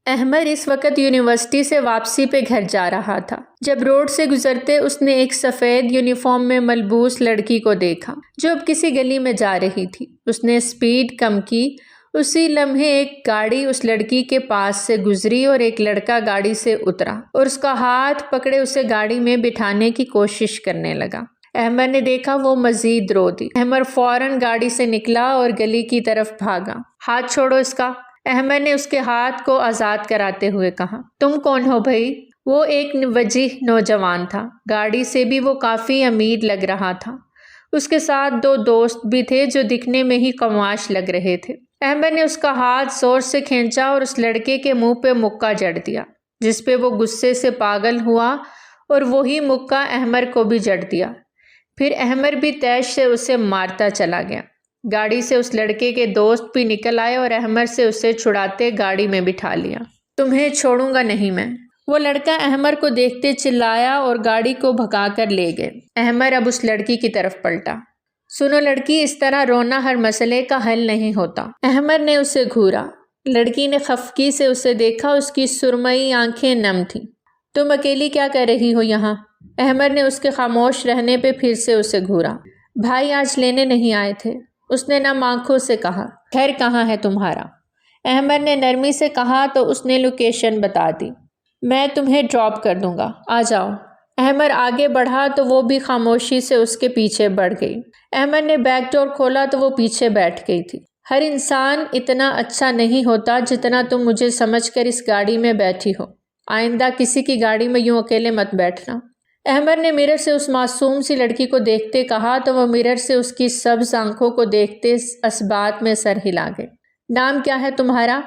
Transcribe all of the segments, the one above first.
احمر اس وقت یونیورسٹی سے واپسی پہ گھر جا رہا تھا جب روڈ سے گزرتے اس نے ایک سفید یونیفارم میں ملبوس لڑکی کو دیکھا جو اب کسی گلی میں جا رہی تھی۔ اس نے سپیڈ کم کی۔ اسی لمحے ایک گاڑی اس لڑکی کے پاس سے گزری اور ایک لڑکا گاڑی سے اترا اور اس کا ہاتھ پکڑے اسے گاڑی میں بٹھانے کی کوشش کرنے لگا۔ احمر نے دیکھا وہ مزید رو دی۔ احمر فوراً گاڑی سے نکلا اور گلی کی طرف بھاگا۔ ہاتھ چھوڑو اس کا، احمر نے اس کے ہاتھ کو آزاد کراتے ہوئے کہا۔ تم کون ہو بھائی؟ وہ ایک وجیح نوجوان تھا۔ گاڑی سے بھی وہ کافی امیر لگ رہا تھا۔ اس کے ساتھ دو دوست بھی تھے جو دکھنے میں ہی قماش لگ رہے تھے۔ احمر نے اس کا ہاتھ زور سے کھینچا اور اس لڑکے کے منہ پہ مکہ جڑ دیا جس پہ وہ غصے سے پاگل ہوا اور وہی مکہ احمر کو بھی جڑ دیا۔ پھر احمر بھی تیش سے اسے مارتا چلا گیا۔ گاڑی سے اس لڑکے کے دوست بھی نکل آئے اور احمر سے اسے چھڑاتے گاڑی میں بٹھا لیا۔ تمہیں چھوڑوں گا نہیں میں، وہ لڑکا احمر کو دیکھتے چلایا اور گاڑی کو بھگا کر لے گئے۔ احمر اب اس لڑکی کی طرف پلٹا۔ سنو لڑکی، اس طرح رونا ہر مسئلے کا حل نہیں ہوتا۔ احمر نے اسے گھورا۔ لڑکی نے خفگی سے اسے دیکھا، اس کی سرمئی آنکھیں نم تھیں۔ تم اکیلی کیا کر رہی ہو یہاں؟ احمر نے اس کے خاموش رہنے پہ پھر سے اسے گھورا۔ بھائی آج لینے نہیں آئے تھے، اس نے نم آنکھوں سے کہا۔ گھر کہاں ہے تمہارا؟ احمر نے نرمی سے کہا تو اس نے لوکیشن بتا دی۔ میں تمہیں ڈراپ کر دوں گا، آ جاؤ۔ احمر آگے بڑھا تو وہ بھی خاموشی سے اس کے پیچھے بڑھ گئی۔ احمر نے بیک ڈور کھولا تو وہ پیچھے بیٹھ گئی تھی۔ ہر انسان اتنا اچھا نہیں ہوتا جتنا تم مجھے سمجھ کر اس گاڑی میں بیٹھی ہو۔ آئندہ کسی کی گاڑی میں یوں اکیلے مت بیٹھنا۔ احمر نے مرر سے اس معصوم سی لڑکی کو دیکھتے کہا تو وہ مرر سے اس کی سبز آنکھوں کو دیکھتے اثبات میں سر ہلا گئے۔ نام کیا ہے تمہارا؟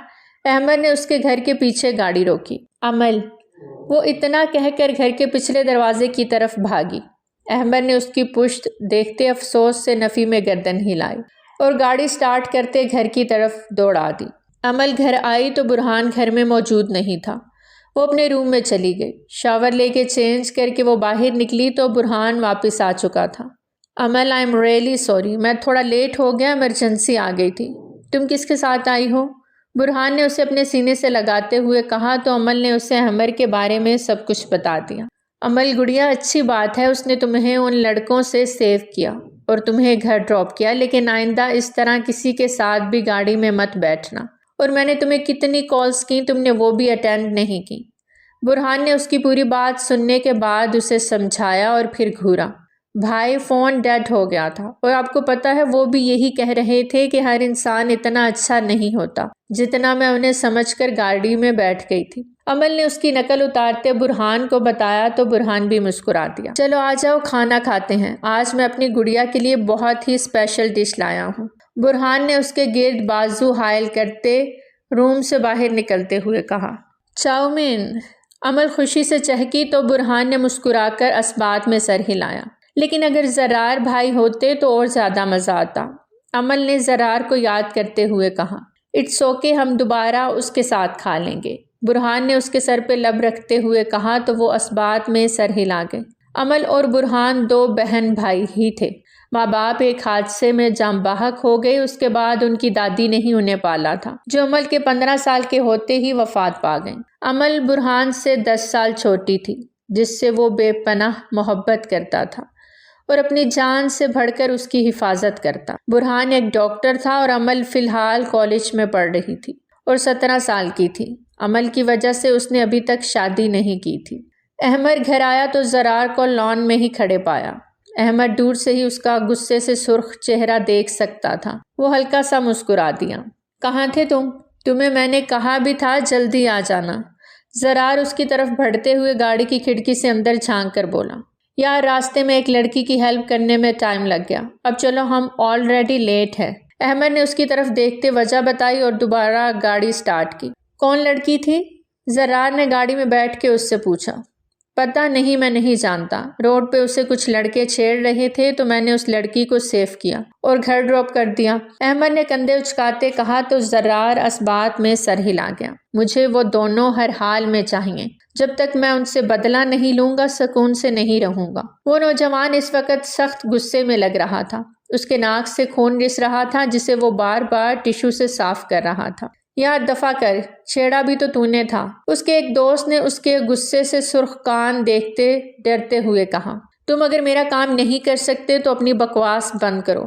احمر نے اس کے گھر کے پیچھے گاڑی روکی۔ عمل، وہ اتنا کہہ کر گھر کے پچھلے دروازے کی طرف بھاگی۔ احمر نے اس کی پشت دیکھتے افسوس سے نفی میں گردن ہلائی اور گاڑی سٹارٹ کرتے گھر کی طرف دوڑا دی۔ عمل گھر آئی تو برہان گھر میں موجود نہیں تھا۔ وہ اپنے روم میں چلی گئی۔ شاور لے کے چینج کر کے وہ باہر نکلی تو برہان واپس آ چکا تھا۔ عمل، آئی ایم ریئلی سوری، میں تھوڑا لیٹ ہو گیا، ایمرجنسی آ گئی تھی۔ تم کس کے ساتھ آئی ہو؟ برہان نے اسے اپنے سینے سے لگاتے ہوئے کہا تو عمل نے اسے احمر کے بارے میں سب کچھ بتا دیا۔ عمل، گڑیا اچھی بات ہے، اس نے تمہیں ان لڑکوں سے سیو کیا اور تمہیں گھر ڈراپ کیا، لیکن آئندہ اس طرح کسی کے ساتھ بھی گاڑی میں مت بیٹھنا۔ اور میں نے تمہیں کتنی کالز کی، تم نے وہ بھی اٹینڈ نہیں کی۔ برہان نے اس کی پوری بات سننے کے بعد اسے سمجھایا اور پھر گھورا۔ بھائی فون ڈیڈ ہو گیا تھا اور آپ کو پتہ ہے وہ بھی یہی کہہ رہے تھے کہ ہر انسان اتنا اچھا نہیں ہوتا جتنا میں انہیں سمجھ کر گاڑی میں بیٹھ گئی تھی۔ عمل نے اس کی نقل اتارتے برہان کو بتایا تو برہان بھی مسکرا دیا۔ چلو آ جاؤ کھانا کھاتے ہیں، آج میں اپنی گڑیا کے لیے بہت ہی اسپیشل ڈش لایا ہوں۔ برہان نے اس کے گرد بازو حائل کرتے روم سے باہر نکلتے ہوئے کہا۔ چاؤمین، عمل خوشی سے چہکی تو برہان نے مسکرا کر اثبات میں سر ہلایا۔ لیکن اگر زرار بھائی ہوتے تو اور زیادہ مزہ آتا، عمل نے زرار کو یاد کرتے ہوئے کہا۔ اٹس اوکے، ہم دوبارہ اس کے ساتھ کھا لیں گے، برہان نے اس کے سر پہ لب رکھتے ہوئے کہا تو وہ اثبات میں سر ہلا گئے۔ عمل اور برہان دو بہن بھائی ہی تھے۔ ماں باپ ایک حادثے میں جاں بحق ہو گئے، اس کے بعد ان کی دادی نے ہی انہیں پالا تھا جو عمل کے 15 سال کے ہوتے ہی وفات پا گئیں۔ عمل برہان سے 10 سال چھوٹی تھی جس سے وہ بے پناہ محبت کرتا تھا اور اپنی جان سے بڑھ کر اس کی حفاظت کرتا۔ برہان ایک ڈاکٹر تھا اور عمل فی الحال کالج میں پڑھ رہی تھی اور 17 سال کی تھی۔ عمل کی وجہ سے اس نے ابھی تک شادی نہیں کی تھی۔ احمر گھر آیا تو زرار کو لان میں ہی کھڑے پایا۔ احمر دور سے ہی اس کا غصے سے سرخ چہرہ دیکھ سکتا تھا۔ وہ ہلکا سا مسکرا دیا۔ کہاں تھے تم؟ تمہیں میں نے کہا بھی تھا جلدی آ جانا۔ زرار اس کی طرف بڑھتے ہوئے گاڑی کی کھڑکی سے اندر جھانک کر بولا۔ یار راستے میں ایک لڑکی کی ہیلپ کرنے میں ٹائم لگ گیا، اب چلو ہم آلریڈی لیٹ ہے۔ احمر نے اس کی طرف دیکھتے وجہ بتائی اور دوبارہ گاڑی سٹارٹ کی۔ کون لڑکی تھی؟ زرار نے گاڑی میں بیٹھ کے اس سے پوچھا۔ پتہ نہیں، میں نہیں جانتا، روڈ پہ اسے کچھ لڑکے چھیڑ رہے تھے تو میں نے اس لڑکی کو سیو کیا اور گھر ڈراپ کر دیا، احمر نے کندھے اچکاتے کہا تو زرار اثبات میں سر ہلا گیا۔ مجھے وہ دونوں ہر حال میں چاہیے، جب تک میں ان سے بدلہ نہیں لوں گا سکون سے نہیں رہوں گا۔ وہ نوجوان اس وقت سخت غصے میں لگ رہا تھا۔ اس کے ناک سے خون رس رہا تھا جسے وہ بار بار ٹشو سے صاف کر رہا تھا۔ یار دفع کر، چھیڑا بھی تو نے تھا، اس کے ایک دوست نے اس کے غصے سے سرخ کان دیکھتے ڈرتے ہوئے کہا۔ تم اگر میرا کام نہیں کر سکتے تو اپنی بکواس بند کرو۔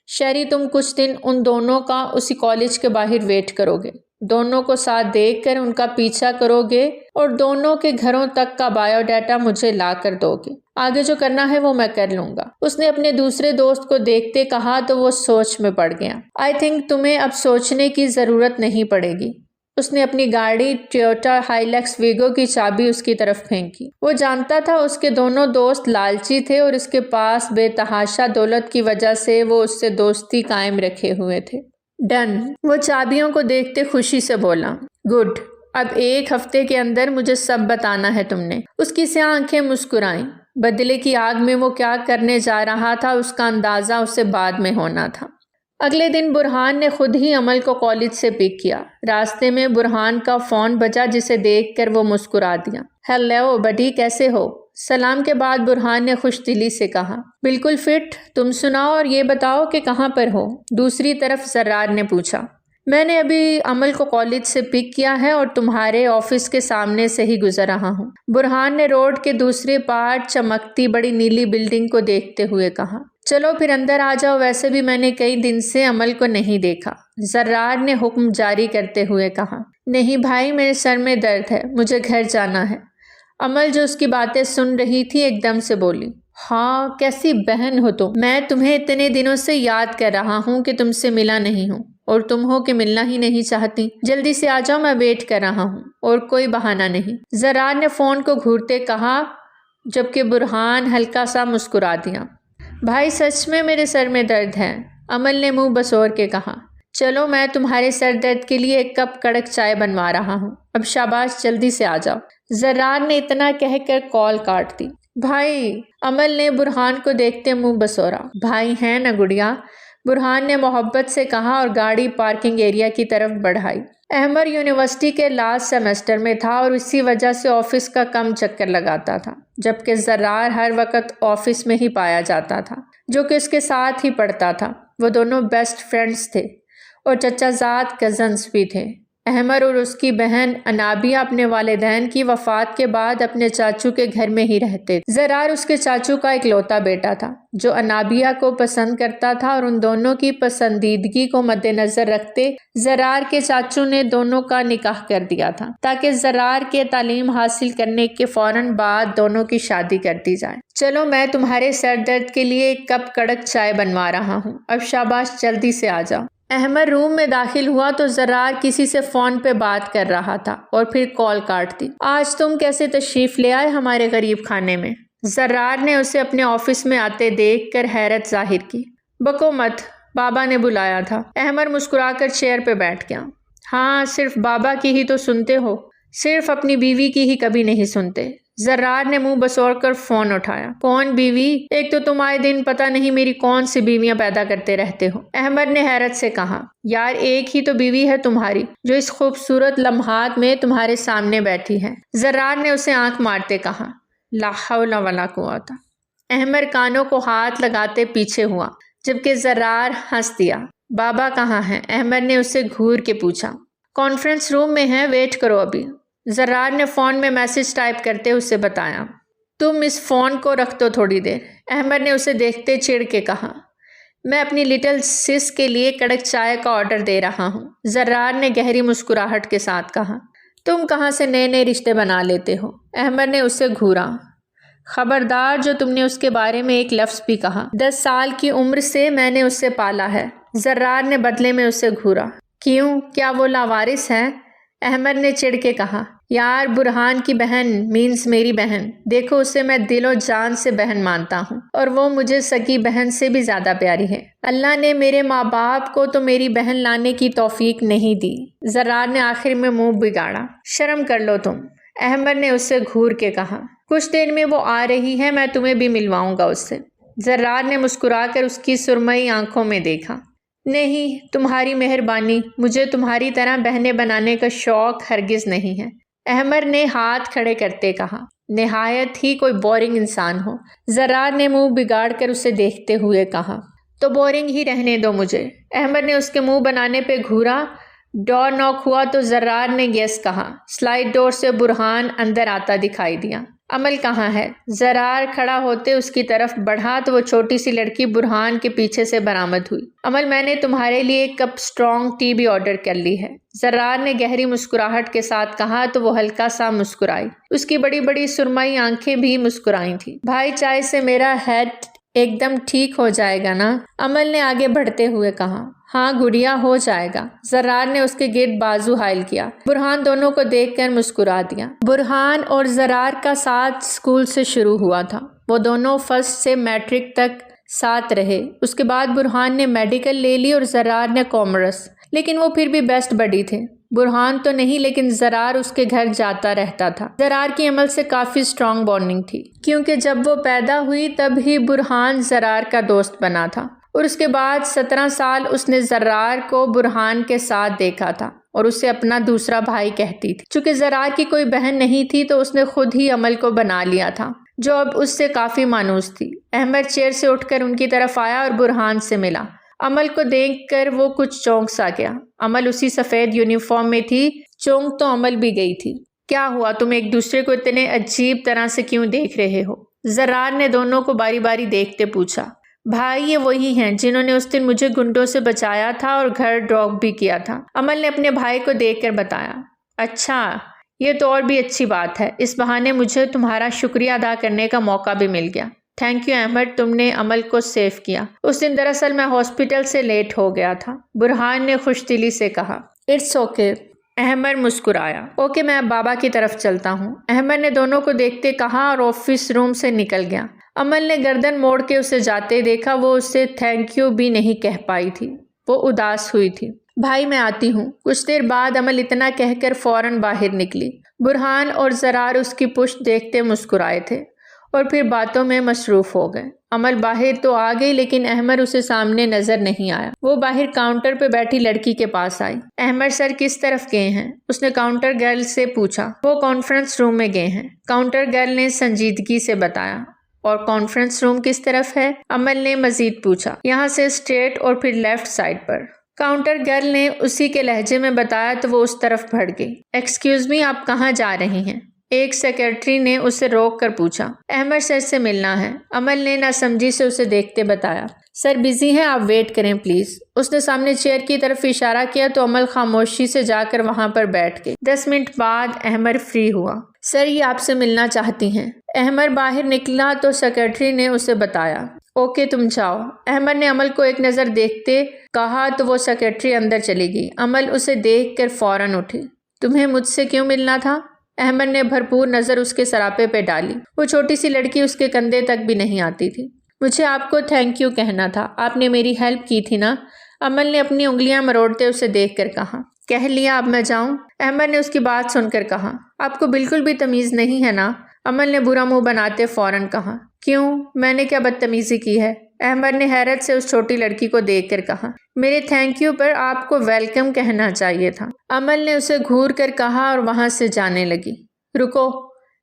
شیری، تم کچھ دن ان دونوں کا اسی کالج کے باہر ویٹ کرو گے، دونوں کو ساتھ دیکھ کر ان کا پیچھا کرو گے اور دونوں کے گھروں تک کا بایو ڈیٹا مجھے لا کر دو گے۔ آگے جو کرنا ہے وہ میں کر لوں گا۔ اس نے اپنے دوسرے دوست کو دیکھتے کہا تو وہ سوچ میں پڑ گیا۔ آئی تھنک تمہیں اب سوچنے کی ضرورت نہیں پڑے گی۔ اس نے اپنی گاڑی ٹویوٹا ہائیلیکس ویگو کی چابی اس کی طرف پھینکی۔ وہ جانتا تھا اس کے دونوں دوست لالچی تھے اور اس کے پاس بے تحاشا دولت کی وجہ سے وہ اس سے دوستی قائم رکھے ہوئے تھے۔ ڈن، وہ چابیوں کو دیکھتے خوشی سے بولا۔ گڈ، اب 1 ہفتے کے اندر مجھے سب بتانا ہے تم نے۔ اس کی سیاہ آنکھیں مسکرائیں۔ بدلے کی آگ میں وہ کیا کرنے جا رہا تھا اس کا اندازہ اسے بعد میں ہونا تھا۔ اگلے دن برہان نے خود ہی عمل کو کالج سے پک کیا۔ راستے میں برہان کا فون بجا جسے دیکھ کر وہ مسکرا دیا۔ ہیلو بڈی، کیسے ہو؟ سلام کے بعد برہان نے خوش دلی سے کہا، بالکل فٹ، تم سناؤ اور یہ بتاؤ کہ کہاں پر ہو؟ دوسری طرف زرار نے پوچھا۔ میں نے ابھی عمل کو کالج سے پک کیا ہے اور تمہارے آفس کے سامنے سے ہی گزر رہا ہوں۔ برہان نے روڈ کے دوسرے پار چمکتی بڑی نیلی بلڈنگ کو دیکھتے ہوئے کہا۔ چلو پھر اندر آ جاؤ، ویسے بھی میں نے کئی دن سے عمل کو نہیں دیکھا، زرار نے حکم جاری کرتے ہوئے کہا۔ نہیں بھائی، میرے سر میں درد ہے، مجھے گھر جانا ہے۔ عمل جو اس کی باتیں سن رہی تھی ایک دم سے بولی۔ ہاں، کیسی بہن ہو تم، میں تمہیں اتنے دنوں سے یاد کر رہا ہوں کہ تم سے ملا نہیں ہوں، اور تم ہو کہ ملنا ہی نہیں چاہتی۔ جلدی سے آ جاؤ، میں ویٹ کر رہا ہوں، اور کوئی بہانہ نہیں، زرار نے فون کو گھورتے کہا، جبکہ برہان ہلکا سا مسکرا دیا۔ بھائی سچ میں میرے سر میں درد ہے، عمل نے منہ بسور کے کہا۔ چلو میں تمہارے سر درد کے لیے 1 کپ کڑک چائے بنوا رہا ہوں، اب شاباش جلدی سے آ جاؤ۔ زرار نے اتنا کہہ کر کال کاٹ دی۔ بھائی، عمل نے برہان کو دیکھتے منہ بسورا۔ بھائی ہیں نا گڑیا، برہان نے محبت سے کہا اور گاڑی پارکنگ ایریا کی طرف بڑھائی۔ احمر یونیورسٹی کے لاسٹ سیمسٹر میں تھا اور اسی وجہ سے آفس کا کم چکر لگاتا تھا، جبکہ زرار ہر وقت آفس میں ہی پایا جاتا تھا، جو کہ اس کے ساتھ ہی پڑھتا تھا۔ وہ دونوں بیسٹ فرینڈز تھے اور چچا زاد کزنز بھی تھے۔ احمر اور اس کی بہن انابیہ اپنے والدین کی وفات کے بعد اپنے چاچو کے گھر میں ہی رہتے تھے۔ زرار اس کے چاچو کا اکلوتا بیٹا تھا جو انابیہ کو پسند کرتا تھا، اور ان دونوں کی پسندیدگی کو مد نظر رکھتے زرار کے چاچو نے دونوں کا نکاح کر دیا تھا تاکہ زرار کے تعلیم حاصل کرنے کے فوراً بعد دونوں کی شادی کر دی جائے۔ چلو میں تمہارے سر درد کے لیے 1 کپ کڑک چائے بنوا رہا ہوں، اب شاباش جلدی سے آ جاؤ۔ احمد روم میں داخل ہوا تو زرار کسی سے فون پہ بات کر رہا تھا اور پھر کال کاٹ دی۔ آج تم کیسے تشریف لے آئے ہمارے غریب خانے میں؟ زرار نے اسے اپنے آفس میں آتے دیکھ کر حیرت ظاہر کی۔ بکو مت، بابا نے بلایا تھا۔ احمد مسکرا کر چیئر پہ بیٹھ گیا۔ ہاں، صرف بابا کی ہی تو سنتے ہو، صرف اپنی بیوی کی ہی کبھی نہیں سنتے۔ زرار نے منہ بسور کر فون اٹھایا۔ کون بیوی؟ ایک تو تم آئے دن پتہ نہیں میری کون سی بیویاں پیدا کرتے رہتے ہو۔ احمد نے حیرت سے کہا۔ یار ایک ہی تو بیوی ہے تمہاری جو اس خوبصورت لمحات میں تمہارے سامنے بیٹھی ہے۔ زرار نے اسے آنکھ مارتے کہا۔ لا حول ولا قوت۔ احمد کانوں کو ہاتھ لگاتے پیچھے ہوا جبکہ زرار ہنس دیا۔ بابا کہاں ہیں؟ احمد نے اسے گھور کے پوچھا۔ کانفرنس روم میں ہیں، ویٹ کرو ابھی۔ زرار نے فون میں میسج ٹائپ کرتے اسے بتایا۔ تم اس فون کو رکھ دو تھوڑی دیر، احمد نے اسے دیکھتے چڑ کے کہا۔ میں اپنی لٹل سس کے لیے کڑک چائے کا آرڈر دے رہا ہوں، زرار نے گہری مسکراہٹ کے ساتھ کہا۔ تم کہاں سے نئے نئے رشتے بنا لیتے ہو؟ احمد نے اسے گھورا۔ خبردار جو تم نے اس کے بارے میں ایک لفظ بھی کہا۔ 10 سال کی عمر سے میں نے اسے پالا ہے، زرار نے بدلے میں اسے گھورا۔ کیوں؟ کیا وہ لاوارث ہے؟ احمد نے چڑ کے کہا۔ یار برہان کی بہن مینز میری بہن، دیکھو اسے میں دل و جان سے بہن مانتا ہوں اور وہ مجھے سگی بہن سے بھی زیادہ پیاری ہے۔ اللہ نے میرے ماں باپ کو تو میری بہن لانے کی توفیق نہیں دی۔ زرار نے آخر میں منہ بگاڑا۔ شرم کر لو تم، احمد نے اسے گھور کے کہا۔ کچھ دیر میں وہ آ رہی ہے، میں تمہیں بھی ملواؤں گا اس سے۔ زرار نے مسکرا کر اس کی سرمئی آنکھوں میں دیکھا۔ نہیں، تمہاری مہربانی، مجھے تمہاری طرح بہنیں بنانے کا شوق ہرگز نہیں ہے، احمد نے ہاتھ کھڑے کرتے کہا۔ نہایت ہی کوئی بورنگ انسان ہو، زرار نے منہ بگاڑ کر اسے دیکھتے ہوئے کہا۔ تو بورنگ ہی رہنے دو مجھے، احمد نے اس کے منہ بنانے پہ گھورا۔ ڈور ناک ہوا تو زرار نے یس کہا۔ سلائڈ ڈور سے برہان اندر آتا دکھائی دیا۔ عمل کہاں ہے؟ زرار کھڑا ہوتے اس کی طرف بڑھا تو وہ چھوٹی سی لڑکی برہان کے پیچھے سے برآمد ہوئی۔ عمل، میں نے تمہارے لیے ایک کپ اسٹرانگ ٹی بھی آرڈر کر لی ہے، زرار نے گہری مسکراہٹ کے ساتھ کہا تو وہ ہلکا سا مسکرائی۔ اس کی بڑی بڑی سرمئی آنکھیں بھی مسکرائی تھیں۔ بھائی، چائے سے میرا ہیڈ ایک دم ٹھیک ہو جائے گا نا؟ عمل نے آگے بڑھتے ہوئے کہا۔ ہاں گڑیا، ہو جائے گا۔ زرار نے اس کے گرد بازو حائل کیا۔ برہان دونوں کو دیکھ کر مسکرا دیا۔ برہان اور زرار کا ساتھ اسکول سے شروع ہوا تھا۔ وہ دونوں فرسٹ سے میٹرک تک ساتھ رہے۔ اس کے بعد برہان نے میڈیکل لے لی اور زرار نے کامرس، لیکن وہ پھر بھی بیسٹ بڈی تھے۔ برہان تو نہیں، لیکن زرار اس کے گھر جاتا رہتا تھا۔ زرار کی عمل سے کافی اسٹرانگ بانڈنگ تھی، کیونکہ جب وہ پیدا ہوئی تب ہی برہان زرار کا دوست بنا تھا، اور اس کے بعد 17 سال اس نے زرار کو برہان کے ساتھ دیکھا تھا اور اسے اپنا دوسرا بھائی کہتی تھی۔ چونکہ زرار کی کوئی بہن نہیں تھی تو اس نے خود ہی عمل کو بنا لیا تھا، جو اب اس سے کافی مانوس تھی۔ احمد چیئر سے اٹھ کر ان کی طرف آیا اور برہان سے ملا۔ عمل کو دیکھ کر وہ کچھ چونک سا گیا۔ عمل اسی سفید یونیفارم میں تھی۔ چونک تو عمل بھی گئی تھی۔ کیا ہوا؟ تم ایک دوسرے کو اتنے عجیب طرح سے کیوں دیکھ رہے ہو؟ زرار نے دونوں کو باری باری دیکھتے پوچھا۔ بھائی، یہ وہی ہیں جنہوں نے اس دن مجھے گنڈوں سے بچایا تھا اور گھر ڈراپ بھی کیا تھا، عمل نے اپنے بھائی کو دیکھ کر بتایا۔ اچھا، یہ تو اور بھی اچھی بات ہے، اس بہانے مجھے تمہارا شکریہ ادا کرنے کا موقع بھی مل گیا۔ تھینک یو احمد، تم نے عمل کو سیو کیا۔ اس دن دراصل میں ہاسپٹل سے لیٹ ہو گیا تھا، برہان نے خوش دلی سے کہا۔ اٹس اوکے، احمد مسکرایا۔ اوکے، میں اب بابا کی طرف چلتا ہوں، احمد نے دونوں کو دیکھتے کہا اور آفس روم سے نکل گیا۔ عمل نے گردن موڑ کے اسے جاتے دیکھا۔ وہ اسے تھینک یو بھی نہیں کہہ پائی تھی، وہ اداس ہوئی تھی۔ بھائی، میں آتی ہوں۔ کچھ دیر بعد عمل اتنا کہہ کر فوراً باہر نکلی۔ برہان اور زرار اس کی پشت دیکھتے مسکرائے تھے اور پھر باتوں میں مصروف ہو گئے۔ عمل باہر تو آ گئی، لیکن احمد اسے سامنے نظر نہیں آیا۔ وہ باہر کاؤنٹر پہ بیٹھی لڑکی کے پاس آئی۔ احمد سر کس طرف گئے ہیں؟ اس نے کاؤنٹر گرل سے پوچھا۔ وہ کانفرنس روم میں گئے ہیں، کاؤنٹر گرل نے سنجیدگی سے بتایا۔ اور کانفرنس روم کس طرف ہے؟ عمل نے مزید پوچھا۔ یہاں سے اسٹریٹ اور پھر لیفٹ سائڈ پر، کاؤنٹر گرل نے اسی کے لہجے میں بتایا تو وہ اس طرف بڑھ گئی۔ ایکسکیوز می، آپ کہاں جا رہی ہیں؟ ایک سیکرٹری نے اسے روک کر پوچھا۔ احمد سر سے ملنا ہے، عمل نے ناسمجھی سے اسے دیکھتے بتایا۔ سر بزی ہیں، آپ ویٹ کریں پلیز۔ اس نے سامنے چیئر کی طرف اشارہ کیا تو عمل خاموشی سے جا کر وہاں پر بیٹھ گئی۔ 10 منٹ بعد احمد فری ہوا۔ سر، یہ آپ سے ملنا چاہتی ہیں۔ احمد باہر نکلا تو سیکرٹری نے اسے بتایا۔ اوکے، تم جاؤ، احمد نے عمل کو ایک نظر دیکھتے کہا تو وہ سیکرٹری اندر چلی گئی۔ عمل اسے دیکھ کر فوراً اٹھی۔ تمہیں مجھ سے کیوں ملنا تھا؟ احمد نے بھرپور نظر اس کے سراپے پہ ڈالی۔ وہ چھوٹی سی لڑکی اس کے کندھے تک بھی نہیں آتی تھی۔ مجھے آپ کو تھینک یو کہنا تھا، آپ نے میری ہیلپ کی تھی نا؟ عمل نے اپنی انگلیاں مروڑتے اسے دیکھ کر کہا۔ کہہ لیا، اب میں جاؤں؟ احمد نے اس کی بات سن کر کہا۔ آپ کو بالکل بھی تمیز نہیں ہے نا؟ عمل نے برا منہ بناتے فوراً کہا۔ کیوں؟ میں نے کیا بدتمیزی کی ہے؟ احمد نے حیرت سے اس چھوٹی لڑکی کو دیکھ کر کہا۔ میرے تھینک یو پر آپ کو ویلکم کہنا چاہیے تھا، عمل نے اسے گھور کر کہا اور وہاں سے جانے لگی۔ رکو،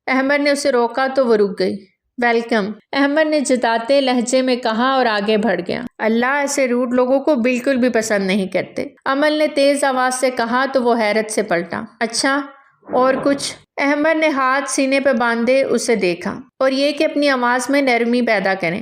احمد نے اسے روکا تو وہ رک گئی۔ ویلکم، احمد نے جتاتے لہجے میں کہا اور آگے بڑھ گیا۔ اللہ ایسے روڈ لوگوں کو بالکل بھی پسند نہیں کرتے، عمل نے تیز آواز سے کہا تو وہ حیرت سے پلٹا۔ اچھا، اور کچھ؟ احمد نے ہاتھ سینے پہ باندھے اسے دیکھا۔ اور یہ کہ اپنی آواز میں نرمی پیدا کریں،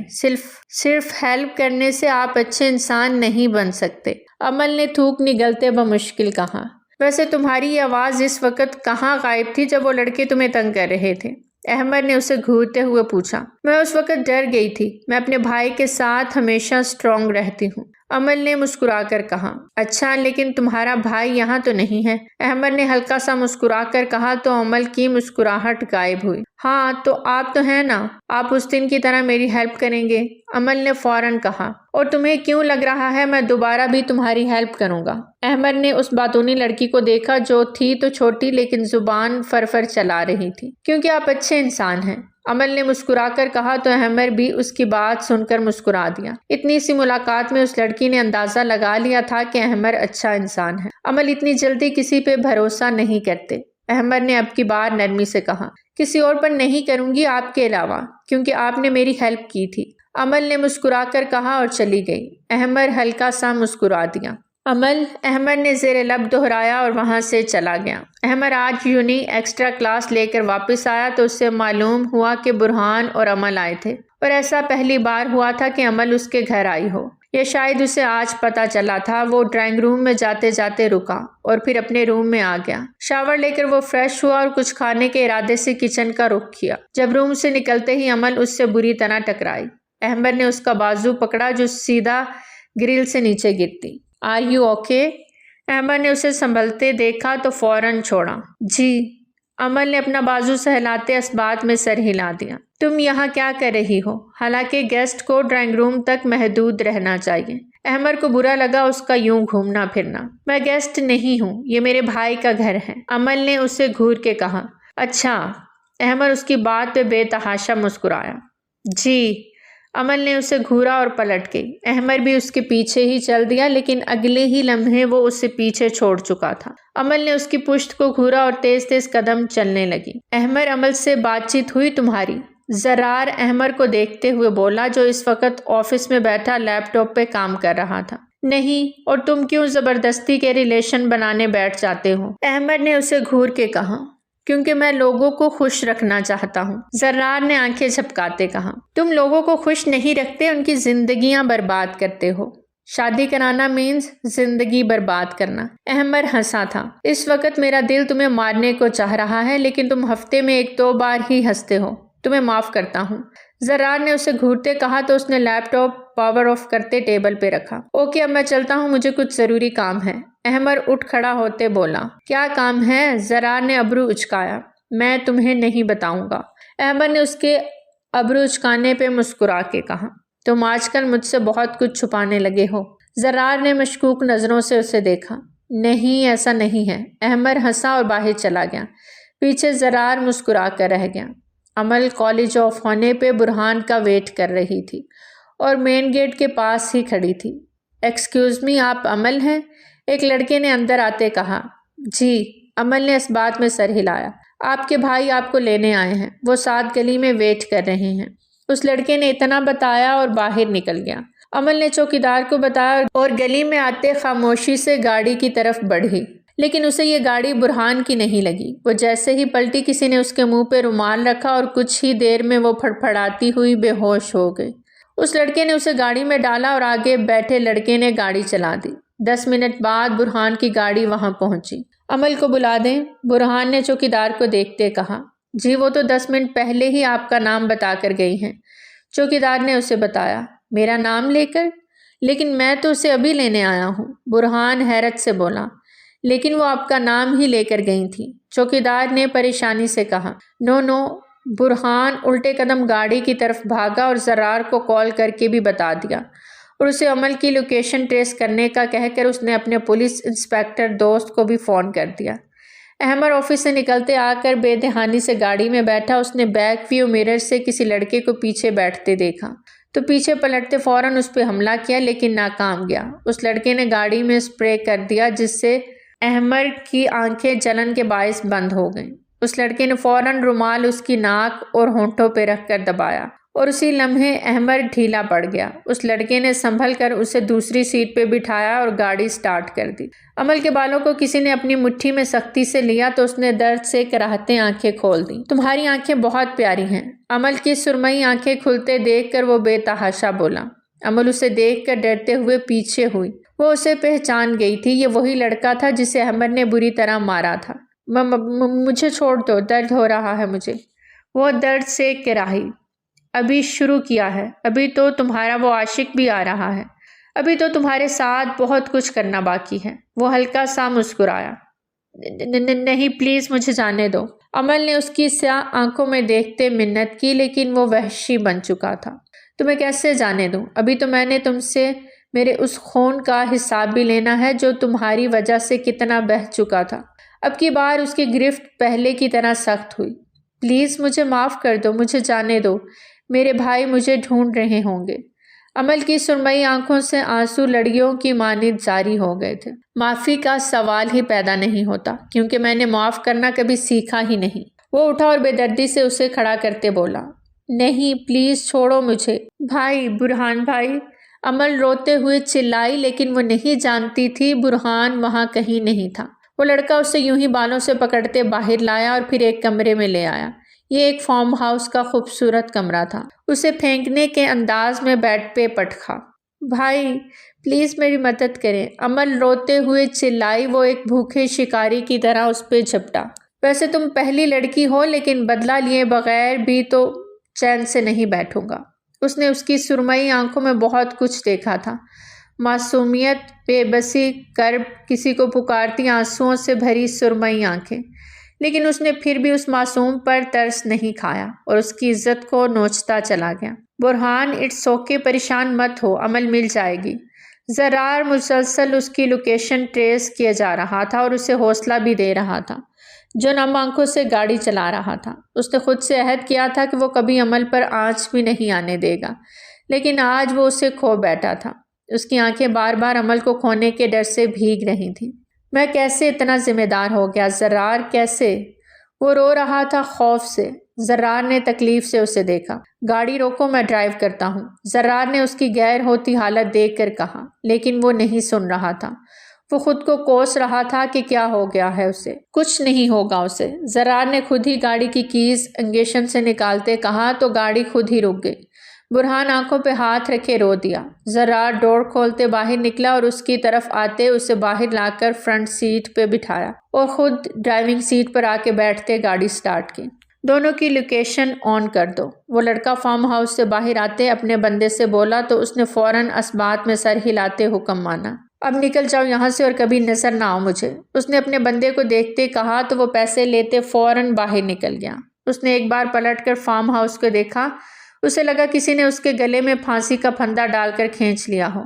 صرف ہیلپ کرنے سے آپ اچھے انسان نہیں بن سکتے، عمل نے تھوک نگلتے بمشکل کہا۔ ویسے تمہاری یہ آواز اس وقت کہاں غائب تھی جب وہ لڑکے تمہیں تنگ کر رہے تھے؟ احمد نے اسے گھورتے ہوئے پوچھا۔ میں اس وقت ڈر گئی تھی، میں اپنے بھائی کے ساتھ ہمیشہ اسٹرانگ رہتی ہوں، عمل نے مسکرا کر کہا۔ اچھا، لیکن تمہارا بھائی یہاں تو نہیں ہے؟ احمد نے ہلکا سا مسکرا کر کہا تو عمل کی مسکراہٹ غائب ہوئی۔ ہاں، تو آپ تو ہیں نا، آپ اس دن کی طرح میری ہیلپ کریں گے، عمل نے فوراً کہا۔ اور تمہیں کیوں لگ رہا ہے میں دوبارہ بھی تمہاری ہیلپ کروں گا؟ احمد نے اس باتونی لڑکی کو دیکھا جو تھی تو چھوٹی لیکن زبان فرفر چلا رہی تھی۔ کیونکہ آپ اچھے انسان ہیں، عمل نے مسکرا کر کہا تو احمد بھی اس کی بات سن کر مسکرا دیا۔ اتنی سی ملاقات میں اس لڑکی نے اندازہ لگا لیا تھا کہ احمد اچھا انسان ہے۔ عمل اتنی جلدی کسی پہ بھروسہ نہیں کرتے، احمد نے اب کی بار نرمی سے کہا۔ کسی اور پر نہیں کروں گی آپ کے علاوہ، کیونکہ آپ نے میری ہیلپ کی تھی، عمل نے مسکرا کر کہا اور چلی گئی۔ احمد ہلکا سا مسکرا دیا۔ عمل، احمد نے زیر لب دہرایا اور وہاں سے چلا گیا۔ احمد آج یونی ایکسٹرا کلاس لے کر واپس آیا تو اس سے معلوم ہوا کہ برہان اور عمل آئے تھے، اور ایسا پہلی بار ہوا تھا کہ عمل اس کے گھر آئی ہو، یا شاید اسے آج پتہ چلا تھا۔ وہ ڈرائنگ روم میں جاتے جاتے رکا اور پھر اپنے روم میں آ گیا۔ شاور لے کر وہ فریش ہوا اور کچھ کھانے کے ارادے سے کچن کا رخ کیا۔ جب روم سے نکلتے ہی عمل اس سے بری طرح ٹکرائی۔ احمد نے اس کا بازو پکڑا جو سیدھا گرل سے نیچے گرتی۔ Are you okay? احمد نے اسے سنبھلتے دیکھا تو فوراً چھوڑا۔ جی۔ عمل نے اپنا بازو سہلاتے اس بات میں سر ہلا دیا۔ تم یہاں کیا کر رہی ہو؟ حالانکہ گیسٹ کو ڈرائنگ روم تک محدود رہنا چاہیے۔ احمد کو برا لگا اس کا یوں گھومنا پھرنا۔ میں گیسٹ نہیں ہوں، یہ میرے بھائی کا گھر ہے، عمل نے اسے گھور کے کہا۔ اچھا۔ احمد اس کی بات پہ بے تحاشا مسکرایا۔ جی۔ عمل نے اسے گھورا اور پلٹ گئی۔ احمد بھی اس کے پیچھے ہی چل دیا، لیکن اگلے ہی لمحے وہ اسے پیچھے چھوڑ چکا تھا۔ عمل نے اس کی پشت کو گھورا اور تیز تیز قدم چلنے لگی۔ احمد، عمل سے بات چیت ہوئی تمہاری؟ زرار احمد کو دیکھتے ہوئے بولا، جو اس وقت آفس میں بیٹھا لیپ ٹاپ پہ کام کر رہا تھا۔ نہیں، اور تم کیوں زبردستی کے ریلیشن بنانے بیٹھ جاتے ہو؟ احمد نے اسے گھور کے کہا۔ کیونکہ میں لوگوں کو خوش رکھنا چاہتا ہوں، زرار نے آنکھیں جھپکاتے کہا۔ تم لوگوں کو خوش نہیں رکھتے، ان کی زندگیاں برباد کرتے ہو۔ شادی کرانا مینز زندگی برباد کرنا۔ احمد ہنسا تھا۔ اس وقت میرا دل تمہیں مارنے کو چاہ رہا ہے، لیکن تم ہفتے میں 1-2 بار ہی ہنستے ہو۔ تمہیں معاف کرتا ہوں، زرار نے اسے گھورتے کہا تو اس نے لیپ ٹاپ پاور آف کرتے ٹیبل پہ رکھا۔ اوکے، اب میں چلتا ہوں، مجھے کچھ ضروری کام ہے۔ احمد اٹھ کھڑا ہوتے بولا۔ کیا کام ہے؟ زرار نے ابرو اچکایا۔ میں تمہیں نہیں بتاؤں گا۔ احمد نے اس کے ابرو اچکانے پہ مسکرا کے کہا۔ تم آج کل مجھ سے بہت کچھ چھپانے لگے ہو۔ زرار نے مشکوک نظروں سے اسے دیکھا۔ نہیں، ایسا نہیں ہے۔ احمد ہنسا اور باہر چلا گیا۔ پیچھے زرار مسکرا کر رہ گیا۔ عمل کالج آف ہونے پہ برہان کا ویٹ کر رہی تھی اور مین گیٹ کے پاس ہی کھڑی تھی۔ ایکسکیوز می، آپ عمل ہیں؟ ایک لڑکے نے اندر آتے کہا۔ جی۔ عمل نے اس بات میں سر ہلایا۔ آپ کے بھائی آپ کو لینے آئے ہیں، وہ ساتھ گلی میں ویٹ کر رہے ہیں۔ اس لڑکے نے اتنا بتایا اور باہر نکل گیا۔ عمل نے چوکیدار کو بتایا اور گلی میں آتے خاموشی سے گاڑی کی طرف بڑھی، لیکن اسے یہ گاڑی برہان کی نہیں لگی۔ وہ جیسے ہی پلٹی، کسی نے اس کے منہ پہ رومال رکھا اور کچھ ہی دیر میں وہ پھڑپھڑاتی ہوئی بے ہوش ہو گئی۔ اس لڑکے نے اسے گاڑی میں ڈالا اور آگے بیٹھے لڑکے نے گاڑی چلا دی۔ 10 منٹ بعد برہان کی گاڑی وہاں پہنچی۔ عمل کو بلا دیں، برہان نے چوکیدار کو دیکھتے کہا۔ جی، وہ تو 10 منٹ پہلے ہی آپ کا نام بتا کر گئی ہیں۔ چوکیدار نے اسے بتایا۔ میرا نام لے کر؟ لیکن میں تو اسے ابھی لینے آیا ہوں، برہان حیرت سے بولا۔ لیکن وہ آپ کا نام ہی لے کر گئی تھی، چوکیدار نے پریشانی سے کہا۔ نو نو۔ برہان الٹے قدم گاڑی کی طرف بھاگا اور زرار کو کال کر کے بھی بتا دیا، اور اسے عمل کی لوکیشن ٹریس کرنے کا کہہ کر اس نے اپنے پولیس انسپیکٹر دوست کو بھی فون کر دیا۔ احمد آفس سے نکلتے آ کر بے دہانی سے گاڑی میں بیٹھا۔ اس نے بیک ویو مرر سے کسی لڑکے کو پیچھے بیٹھتے دیکھا تو پیچھے پلٹتے فوراً اس پہ حملہ کیا، لیکن ناکام گیا۔ اس لڑکے نے گاڑی میں اسپرے کر دیا، جس سے احمد کی آنکھیں جلن کے باعث بند ہو گئیں۔ اس لڑکے نے فوراً رومال اس کی ناک اور ہونٹوں پہ رکھ کر دبایا، اور اسی لمحے احمد ڈھیلا پڑ گیا۔ اس لڑکے نے سنبھل کر اسے دوسری سیٹ پہ بٹھایا اور گاڑی سٹارٹ کر دی۔ عمل کے بالوں کو کسی نے اپنی مٹھی میں سختی سے لیا تو اس نے درد سے کراہتے آنکھیں کھول دیں۔ تمہاری آنکھیں بہت پیاری ہیں۔ عمل کی سرمئی آنکھیں کھلتے دیکھ کر وہ بے تحاشا بولا۔ عمل اسے دیکھ کر ڈرتے ہوئے پیچھے ہوئی۔ وہ اسے پہچان گئی تھی، یہ وہی لڑکا تھا جسے احمد نے بری طرح مارا تھا۔ مجھے چھوڑ دو، درد ہو رہا ہے مجھے، وہ درد سے کراہی۔ ابھی شروع کیا ہے، ابھی تو تمہارا وہ عاشق بھی آ رہا ہے، ابھی تو تمہارے ساتھ بہت کچھ کرنا باقی ہے۔ وہ ہلکا سا مسکرایا۔ نہیں، پلیز مجھے جانے دو۔ عمل نے اس کی سیاہ آنکھوں میں دیکھتے منت کی، لیکن وہ وحشی بن چکا تھا۔ تمہیں کیسے جانے دوں؟ ابھی تو میں نے تم سے میرے اس خون کا حساب بھی لینا ہے جو تمہاری وجہ سے کتنا بہہ چکا تھا۔ اب کی بار اس کی گرفت پہلے کی طرح سخت ہوئی۔ پلیز مجھے معاف کر دو، مجھے جانے دو، میرے بھائی مجھے ڈھونڈ رہے ہوں گے۔ عمل کی سرمئی آنکھوں سے آنسو لڑیوں کی مانند جاری ہو گئے تھے۔ معافی کا سوال ہی پیدا نہیں ہوتا، کیونکہ میں نے معاف کرنا کبھی سیکھا ہی نہیں۔ وہ اٹھا اور بے دردی سے اسے کھڑا کرتے بولا۔ نہیں، پلیز چھوڑو مجھے۔ بھائی، برہان بھائی۔ امل روتے ہوئے چلائی، لیکن وہ نہیں جانتی تھی برہان وہاں کہیں نہیں تھا۔ وہ لڑکا اسے یوں ہی بالوں سے پکڑتے باہر لایا اور پھر ایک کمرے میں لے آیا۔ یہ ایک فارم ہاؤس کا خوبصورت کمرہ تھا۔ اسے پھینکنے کے انداز میں بیڈ پہ پٹکا۔ بھائی پلیز میری مدد کریں، امل روتے ہوئے چلائی۔ وہ ایک بھوکے شکاری کی طرح اس پہ جھپٹا۔ ویسے تم پہلی لڑکی ہو، لیکن بدلہ لیے بغیر بھی تو چین سے نہیں بیٹھوں گا۔ اس نے اس کی سرمئی آنکھوں میں بہت کچھ دیکھا تھا، معصومیت، بے بسی، کرب، کسی کو پکارتی آنسوؤں سے بھری سرمئی آنکھیں، لیکن اس نے پھر بھی اس معصوم پر ترس نہیں کھایا اور اس کی عزت کو نوچتا چلا گیا۔ برہان اٹس اوکے، پریشان مت ہو، عمل مل جائے گی۔ زرار مسلسل اس کی لوکیشن ٹریس کیا جا رہا تھا اور اسے حوصلہ بھی دے رہا تھا، جو نم آنکھوں سے گاڑی چلا رہا تھا۔ اس نے خود سے عہد کیا تھا کہ وہ کبھی عمل پر آنچ بھی نہیں آنے دے گا، لیکن آج وہ اسے کھو بیٹھا تھا۔ اس کی آنکھیں بار بار عمل کو کھونے کے ڈر سے بھیگ رہی تھیں۔ میں کیسے اتنا ذمہ دار ہو گیا زرار، کیسے؟ وہ رو رہا تھا خوف سے۔ زرار نے تکلیف سے اسے دیکھا۔ گاڑی روکو، میں ڈرائیو کرتا ہوں، زرار نے اس کی غیر ہوتی حالت دیکھ کر کہا، لیکن وہ نہیں سن رہا تھا۔ وہ خود کو کوس رہا تھا کہ کیا ہو گیا ہے اسے۔ کچھ نہیں ہوگا اسے۔ زرار نے خود ہی گاڑی کی کیز انگیشن سے نکالتے کہا تو گاڑی خود ہی رک گئی۔ برہان آنکھوں پہ ہاتھ رکھے رو دیا۔ زرار ڈور کھولتے باہر نکلا اور اس کی طرف آتے اسے باہر لا کر فرنٹ سیٹ پہ بٹھایا اور خود ڈرائیونگ سیٹ پر آ کے بیٹھتے گاڑی سٹارٹ کی۔ دونوں کی لوکیشن آن کر دو۔ وہ لڑکا فارم ہاؤس سے باہر آتے اپنے بندے سے بولا تو اس نے فوراً اسبات میں سر ہلاتے حکم مانا۔ اب نکل جاؤ یہاں سے اور کبھی نظر نہ آؤ مجھے۔ اس نے اپنے بندے کو دیکھتے کہا تو وہ پیسے لیتے فوراً باہر نکل گیا۔ اس نے ایک بار پلٹ کر فارم ہاؤس کو دیکھا۔ اسے لگا کسی نے اس کے گلے میں پھانسی کا پھندا ڈال کر کھینچ لیا ہو۔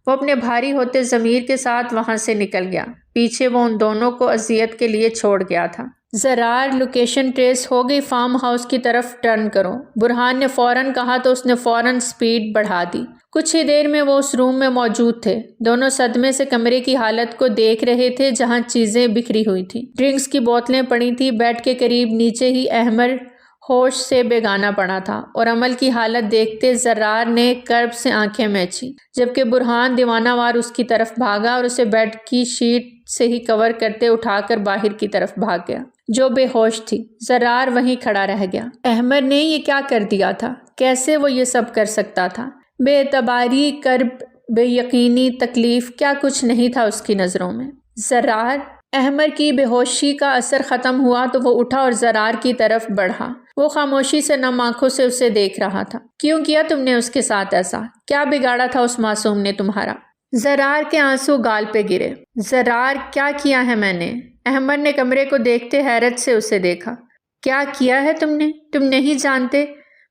وہ اپنے بھاری ہوتے ضمیر کے ساتھ وہاں سے نکل گیا۔ پیچھے وہ ان دونوں کو اذیت کے لیے چھوڑ گیا تھا۔ زرار لوکیشن ٹریس ہو گئی، فارم ہاؤس کی طرف ٹرن کرو، برہان نے فوراً کہا تو اس نے فوراً سپیڈ بڑھا دی۔ کچھ ہی دیر میں وہ اس روم میں موجود تھے۔ دونوں صدمے سے کمرے کی حالت کو دیکھ رہے تھے جہاں چیزیں بکھری ہوئی تھیں۔ ڈرنکس کی بوتلیں پڑی تھیں، بیڈ کے قریب نیچے ہی احمر ہوش سے بیگانہ پڑا تھا اور عمل کی حالت دیکھتے زرار نے کرب سے آنکھیں میچی، جبکہ برہان دیوانہ وار اس کی طرف بھاگا اور اسے بیڈ کی شیٹ سے ہی کور کرتے اٹھا کر باہر کی طرف بھاگ گیا، جو بے ہوش تھی۔ زرار وہیں کھڑا رہ گیا۔ احمر نے یہ کیا کر دیا تھا؟ کیسے وہ یہ سب کر سکتا تھا؟ بے اعتباری، کرب، بے یقینی، تکلیف، کیا کچھ نہیں تھا اس کی نظروں میں؟ زرار۔ احمر کی بے ہوشی کا اثر ختم ہوا تو وہ اٹھا اور زرار کی طرف بڑھا۔ وہ خاموشی سے نم آنکھوں سے اسے دیکھ رہا تھا۔ کیوں کیا تم نے اس کے ساتھ ایسا؟ کیا بگاڑا تھا اس معصوم نے تمہارا؟ زرار کے آنسو گال پہ گرے۔ زرار، کیا کیا ہے میں نے؟ احمر نے کمرے کو دیکھتے حیرت سے اسے دیکھا۔ کیا کیا ہے تم نے؟ تم نہیں جانتے؟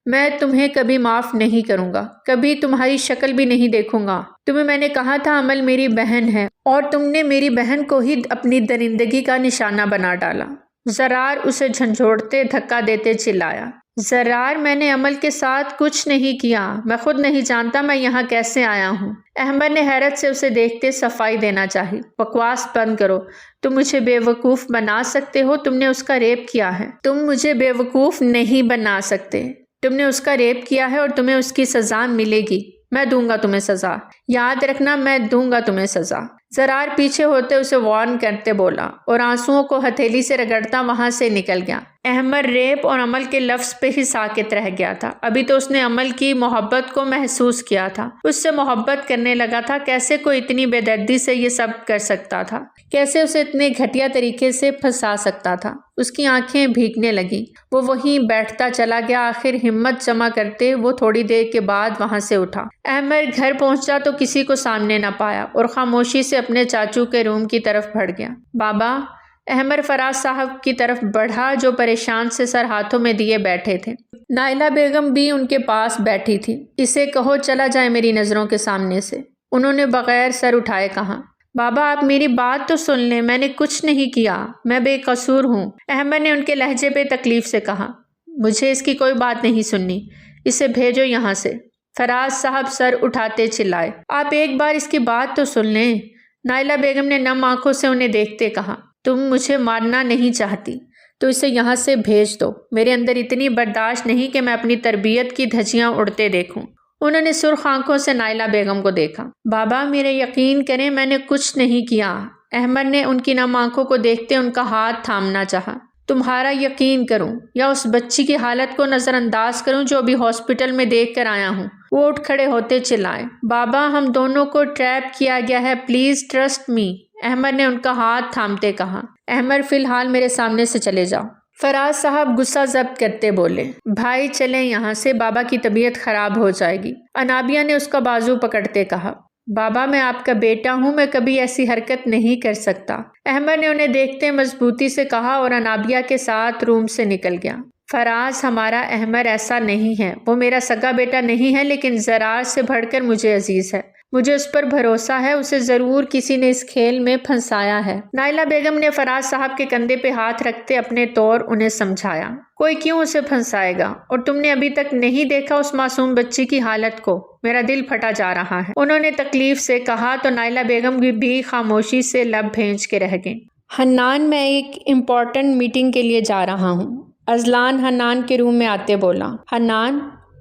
میں تمہیں کبھی معاف نہیں کروں گا، کبھی تمہاری شکل بھی نہیں دیکھوں گا۔ تمہیں میں نے کہا تھا عمل میری بہن ہے اور تم نے میری بہن کو ہی اپنی درندگی کا نشانہ بنا ڈالا۔ زرار اسے جھنجھوڑتے دھکا دیتے چلایا۔ زرار، میں نے عمل کے ساتھ کچھ نہیں کیا، میں خود نہیں جانتا میں یہاں کیسے آیا ہوں۔ احمد نے حیرت سے اسے دیکھتے صفائی دینا چاہی۔ بکواس بند کرو، تم مجھے بے وقوف بنا سکتے ہو، تم نے اس کا ریپ کیا ہے۔ تم مجھے بے وقوف نہیں بنا سکتے، تم نے اس کا ریپ کیا ہے اور تمہیں اس کی سزا ملے گی۔ میں دوں گا تمہیں سزا، یاد رکھنا میں دوں گا تمہیں سزا۔ زرار پیچھے ہوتے اسے وارن کرتے بولا اور آنسوؤں کو ہتھیلی سے رگڑتا وہاں سے نکل گیا۔ احمد ریپ اور عمل کے لفظ پہ ہی ساکت رہ گیا تھا۔ ابھی تو اس نے عمل کی محبت کو محسوس کیا تھا، اس سے محبت کرنے لگا تھا۔ کیسے کوئی اتنی بے دردی سے یہ سب کر سکتا تھا؟ کیسے اسے اتنے گھٹیا طریقے سے پھنسا سکتا تھا؟ اس کی آنکھیں بھیگنے لگیں۔ وہ وہیں بیٹھتا چلا گیا۔ آخر ہمت جمع کرتے وہ تھوڑی دیر کے بعد وہاں سے اٹھا۔ احمد گھر پہنچا تو کسی کو سامنے نہ پایا اور خاموشی سے اپنے چاچو کے روم کی طرف بڑھ گیا۔ بابا، احمد فراز صاحب کی طرف بڑھا جو پریشان سے سر ہاتھوں میں دیے بیٹھے تھے۔ نائلہ بیگم بھی ان کے پاس بیٹھی تھی۔ اسے کہو چلا جائے میری نظروں کے سامنے سے، انہوں نے بغیر سر اٹھائے کہا۔ بابا آپ میری بات تو سن لیں، میں نے کچھ نہیں کیا، میں بے قصور ہوں، احمد نے ان کے لہجے پہ تکلیف سے کہا۔ مجھے اس کی کوئی بات نہیں سننی، اسے بھیجو یہاں سے، فراز صاحب سر اٹھاتے چلائے۔ آپ ایک بار اس کی بات تو سن لیں، نائلہ بیگم نے نم آنکھوں سے انہیں دیکھتے کہا۔ تم مجھے مارنا نہیں چاہتی تو اسے یہاں سے بھیج دو، میرے اندر اتنی برداشت نہیں کہ میں اپنی تربیت کی دھجیاں اڑتے دیکھوں۔ انہوں نے سرخ آنکھوں سے نائلہ بیگم کو دیکھا۔ بابا میرے یقین کریں میں نے کچھ نہیں کیا۔ احمد نے ان کی نم آنکھوں کو دیکھتے ان کا ہاتھ تھامنا چاہا۔ تمہارا یقین کروں یا اس بچی کی حالت کو نظر انداز کروں جو ابھی ہاسپٹل میں دیکھ کر آیا ہوں؟ وہ اٹھ کھڑے ہوتے چلائے، بابا ہم دونوں کو ٹریپ کیا گیا ہے، پلیز ٹرسٹ می۔ احمد نے ان کا ہاتھ تھامتے کہا۔ احمد فی الحال میرے سامنے سے چلے جاؤ۔ فراز صاحب غصہ ضبط کرتے بولے، بھائی چلیں یہاں سے، بابا کی طبیعت خراب ہو جائے گی۔ انابیہ نے اس کا بازو پکڑتے کہا، بابا میں آپ کا بیٹا ہوں، میں کبھی ایسی حرکت نہیں کر سکتا۔ احمد نے انہیں دیکھتے مضبوطی سے کہا اور انابیہ کے ساتھ روم سے نکل گیا۔ فراز ہمارا احمد ایسا نہیں ہے، وہ میرا سگا بیٹا نہیں ہے لیکن زرار سے بڑھ کر مجھے عزیز ہے، مجھے اس پر بھروسہ ہے، اسے ضرور کسی نے اس کھیل میں پھنسایا ہے۔ نائلہ بیگم نے فراز صاحب کے کندھے پہ ہاتھ رکھتے اپنے طور انہیں سمجھایا، کوئی کیوں اسے پھنسائے گا، اور تم نے ابھی تک نہیں دیکھا اس معصوم بچی کی حالت کو، میرا دل پھٹا جا رہا ہے، انہوں نے تکلیف سے کہا تو نائلہ بیگم بھی خاموشی سے لب بھینچ کے رہ گئیں۔ حنان میں ایک امپورٹنٹ میٹنگ کے لیے جا رہا ہوں، اذلان حنان کے روم میں آتے بولا۔ حنان؟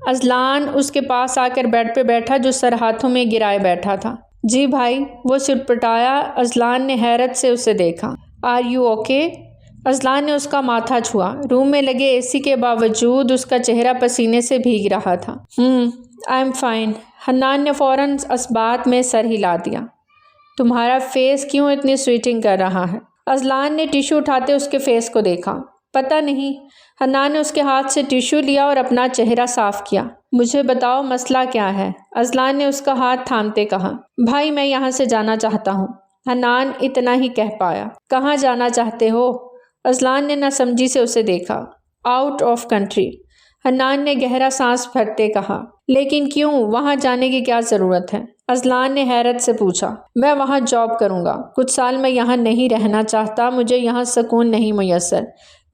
اذلان اس کے پاس آ کر بیڈ پہ بیٹھا جو سر ہاتھوں میں گرائے بیٹھا تھا۔ جی بھائی، وہ سٹپٹایا۔ اذلان نے حیرت سے اسے دیکھا۔ Are you okay? اذلان نے اس کا ماتھا چھوا۔ روم میں لگے اے سی کے باوجود اس کا چہرہ پسینے سے بھیگ رہا تھا۔ I am fine. حنان نے فوراً اثبات میں سر ہلا دیا۔ تمہارا فیس کیوں اتنی سویٹنگ کر رہا ہے؟ اذلان نے ٹیشو اٹھاتے اس کے فیس کو دیکھا۔ پتہ نہیں۔ حنان نے اس کے ہاتھ سے ٹیشو لیا اور اپنا چہرہ صاف کیا۔ مجھے بتاؤ مسئلہ کیا ہے؟ اذلان نے اس کا ہاتھ تھامتے کہا۔ بھائی میں یہاں سے جانا چاہتا ہوں۔ حنان اتنا ہی کہہ پایا۔ کہاں جانا چاہتے ہو؟ اذلان نے ناسمجھی سے اسے دیکھا۔ Out of country. حنان نے گہرا سانس بھرتے کہا۔ لیکن کیوں؟ وہاں جانے کی کیا ضرورت ہے؟ اذلان نے حیرت سے پوچھا۔ میں وہاں جاب کروں گا، کچھ سال میں یہاں نہیں رہنا چاہتا، مجھے یہاں سکون نہیں میسر،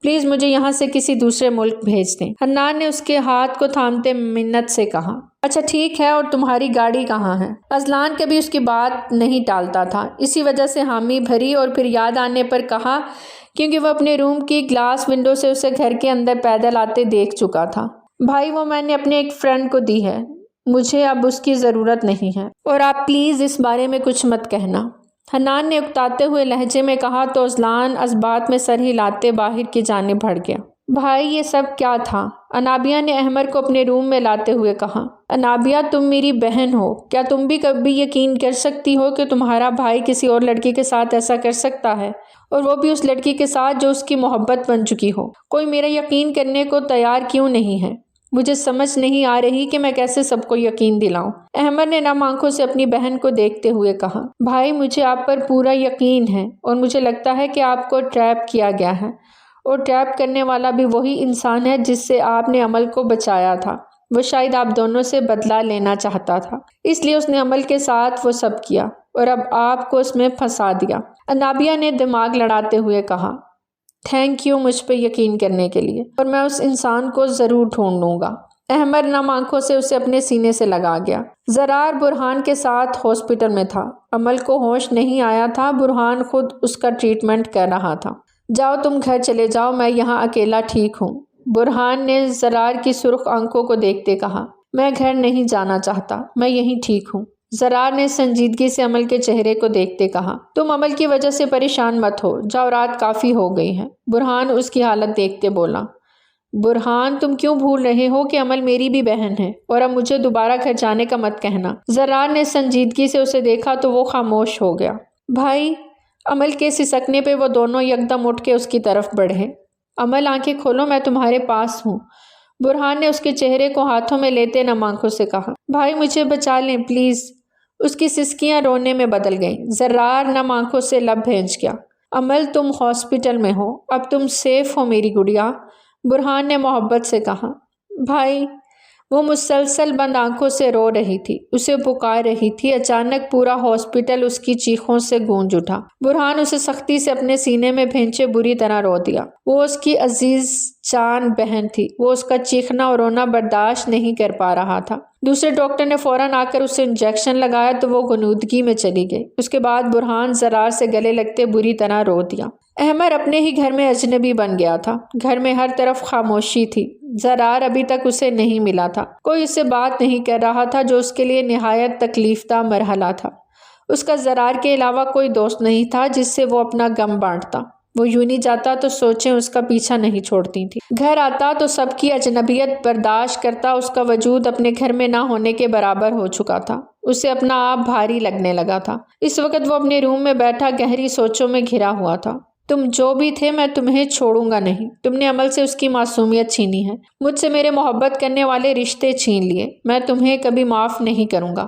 پلیز مجھے یہاں سے کسی دوسرے ملک بھیج دیں۔ حنان نے اس کے ہاتھ کو تھامتے منت سے کہا۔ اچھا ٹھیک ہے، اور تمہاری گاڑی کہاں ہے؟ اذلان کبھی اس کی بات نہیں ٹالتا تھا، اسی وجہ سے حامی بھری اور پھر یاد آنے پر کہا کیونکہ وہ اپنے روم کی گلاس ونڈو سے اسے گھر کے اندر پیدل آتے دیکھ چکا تھا۔ بھائی وہ میں نے اپنے ایک فرینڈ کو دی ہے، مجھے اب اس کی ضرورت نہیں ہے، اور آپ پلیز اس بارے میں کچھ مت کہنا۔ حنان نے اکتاتے ہوئے لہجے میں کہا تو اذلان اثبات میں سر ہلاتے باہر کی جانب بڑھ گیا۔ بھائی یہ سب کیا تھا؟ انابیہ نے احمد کو اپنے روم میں لاتے ہوئے کہا۔ انابیہ تم میری بہن ہو، کیا تم بھی کبھی یقین کر سکتی ہو کہ تمہارا بھائی کسی اور لڑکی کے ساتھ ایسا کر سکتا ہے، اور وہ بھی اس لڑکی کے ساتھ جو اس کی محبت بن چکی ہو؟ کوئی میرا یقین کرنے کو تیار کیوں نہیں ہے؟ مجھے سمجھ نہیں آ رہی کہ میں کیسے سب کو یقین دلاؤں۔ احمد نے نم آنکھوں سے اپنی بہن کو دیکھتے ہوئے کہا۔ بھائی مجھے آپ پر پورا یقین ہے، اور مجھے لگتا ہے کہ آپ کو ٹریپ کیا گیا ہے، اور ٹریپ کرنے والا بھی وہی انسان ہے جس سے آپ نے عمل کو بچایا تھا۔ وہ شاید آپ دونوں سے بدلہ لینا چاہتا تھا، اس لیے اس نے عمل کے ساتھ وہ سب کیا، اور اب آپ کو اس میں پھنسا دیا۔ انابیہ نے دماغ لڑاتے ہوئے کہا۔ تھینک یو مجھ پہ یقین کرنے کے لیے، اور میں اس انسان کو ضرور ڈھونڈ لوں گا۔ احمد نم آنکھوں سے اسے اپنے سینے سے لگا گیا۔ زرار برہان کے ساتھ ہاسپٹل میں تھا، عمل کو ہوش نہیں آیا تھا، برہان خود اس کا ٹریٹمنٹ کر رہا تھا۔ جاؤ تم گھر چلے جاؤ، میں یہاں اکیلا ٹھیک ہوں، برہان نے زرار کی سرخ آنکھوں کو دیکھتے کہا۔ میں گھر نہیں جانا چاہتا، میں یہیں ٹھیک ہوں، زرار نے سنجیدگی سے عمل کے چہرے کو دیکھتے کہا۔ تم عمل کی وجہ سے پریشان مت ہو، جاؤ رات کافی ہو گئی ہے، برہان اس کی حالت دیکھتے بولا۔ برہان تم کیوں بھول رہے ہو کہ عمل میری بھی بہن ہے، اور اب مجھے دوبارہ گھر جانے کا مت کہنا۔ زرار نے سنجیدگی سے اسے دیکھا تو وہ خاموش ہو گیا۔ بھائی، عمل کے سسکنے پہ وہ دونوں یکدم اٹھ کے اس کی طرف بڑھے۔ عمل آنکھیں کھولو، میں تمہارے پاس ہوں، برہان نے اس کے چہرے کو ہاتھوں میں لیتے نم آنکھوں سے کہا۔ بھائی مجھے بچا لیں پلیز۔ اس کی سسکیاں رونے میں بدل گئیں۔ زرار نم آنکھوں سے لب بھینچ گیا۔ عمل تم ہاسپٹل میں ہو، اب تم سیف ہو میری گڑیا، برہان نے محبت سے کہا۔ بھائی، وہ مسلسل بند آنکھوں سے رو رہی تھی، اسے پکار رہی تھی۔ اچانک پورا ہاسپٹل اس کی چیخوں سے گونج اٹھا۔ برہان اسے سختی سے اپنے سینے میں بھینچے بری طرح رو دیا۔ وہ اس کی عزیز جان بہن تھی، وہ اس کا چیخنا اور رونا برداشت نہیں کر پا رہا تھا۔ دوسرے ڈاکٹر نے فوراً آ کر اسے انجیکشن لگایا تو وہ غنودگی میں چلی گئی۔ اس کے بعد برہان زرار سے گلے لگتے بری طرح رو دیا۔ احمد اپنے ہی گھر میں اجنبی بن گیا تھا۔ گھر میں ہر طرف خاموشی تھی۔ زرار ابھی تک اسے نہیں ملا تھا، کوئی اس سے بات نہیں کر رہا تھا، جو اس کے لیے نہایت تکلیف دہ مرحلہ تھا۔ اس کا زرار کے علاوہ کوئی دوست نہیں تھا جس سے وہ اپنا غم بانٹتا۔ وہ یوں نہیں جاتا تو سوچیں اس کا پیچھا نہیں چھوڑتی تھی، گھر آتا تو سب کی اجنبیت برداشت کرتا، اس کا وجود اپنے گھر میں نہ ہونے کے برابر ہو چکا تھا، اسے اپنا آپ بھاری لگنے لگا تھا۔ اس وقت وہ اپنے روم میں بیٹھا گہری سوچوں میں گھرا ہوا تھا۔ تم جو بھی تھے میں تمہیں چھوڑوں گا نہیں۔ تم نے عمل سے اس کی معصومیت چھینی ہے، مجھ سے میرے محبت کرنے والے رشتے چھین لیے، میں تمہیں کبھی معاف نہیں کروں گا۔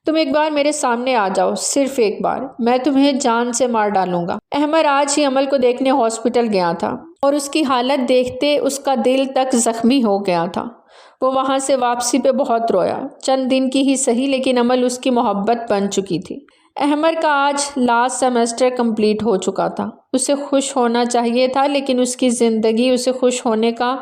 تم ایک بار میرے سامنے آ جاؤ، صرف ایک بار، میں تمہیں جان سے مار ڈالوں گا۔ احمر آج ہی عمل کو دیکھنے ہاسپٹل گیا تھا اور اس کی حالت دیکھتے اس کا دل تک زخمی ہو گیا تھا۔ وہ وہاں سے واپسی پہ بہت رویا، چند دن کی ہی صحیح، لیکن عمل اس کی محبت بن چکی تھی۔ احمر کا آج لاسٹ سیمسٹر کمپلیٹ ہو چکا تھا، اسے خوش ہونا چاہیے تھا، لیکن اس کی زندگی اسے خوش ہونے کا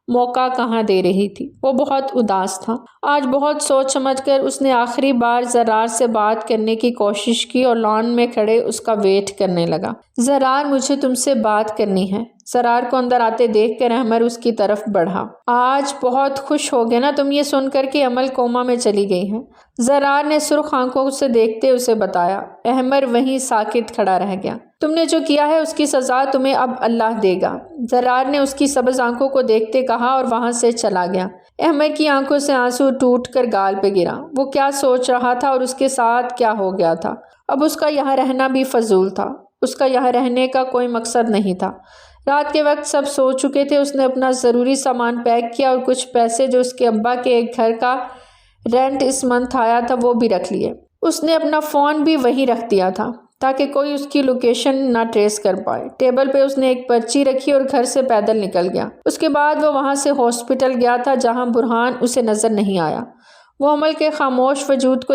موقع کہاں دے رہی تھی۔ وہ بہت اداس تھا۔ آج بہت سوچ سمجھ کر اس نے آخری بار زرار سے بات کرنے کی کوشش کی اور لان میں کھڑے اس کا ویٹ کرنے لگا۔ زرار، مجھے تم سے بات کرنی ہے۔ زرار کو اندر آتے دیکھ کر احمر اس کی طرف بڑھا۔ آج بہت خوش ہو گئے نا تم یہ سن کر کہ عمل کوما میں چلی گئی ہے؟ زرار نے سرخ آنکھوں سے دیکھتے اسے بتایا۔ احمر وہیں ساکت کھڑا رہ گیا۔ تم نے جو کیا ہے اس کی سزا تمہیں اب اللہ دے گا، زرار نے اس کی سبز آنکھوں کو دیکھتے کہا اور وہاں سے چلا گیا۔ احمر کی آنکھوں سے آنسو ٹوٹ کر گال پہ گرا۔ وہ کیا سوچ رہا تھا اور اس کے ساتھ کیا ہو گیا تھا؟ اب اس کا یہاں رہنا بھی فضول تھا، اس کا یہاں رہنے کا کوئی مقصد نہیں تھا۔ رات کے وقت سب سو چکے تھے، اس نے اپنا ضروری سامان پیک کیا اور کچھ پیسے جو اس کے ابا کے ایک گھر کا رینٹ اس منتھ آیا تھا وہ بھی رکھ لیے۔ اس نے اپنا فون بھی وہیں رکھ دیا تھا تاکہ کوئی اس کی لوکیشن نہ ٹریس کر پائے۔ ٹیبل پہ اس نے ایک پرچی رکھی اور گھر سے پیدل نکل گیا۔ اس کے بعد وہ وہاں سے ہاسپٹل گیا تھا جہاں برہان اسے نظر نہیں آیا۔ وہ عمل کے خاموش وجود کو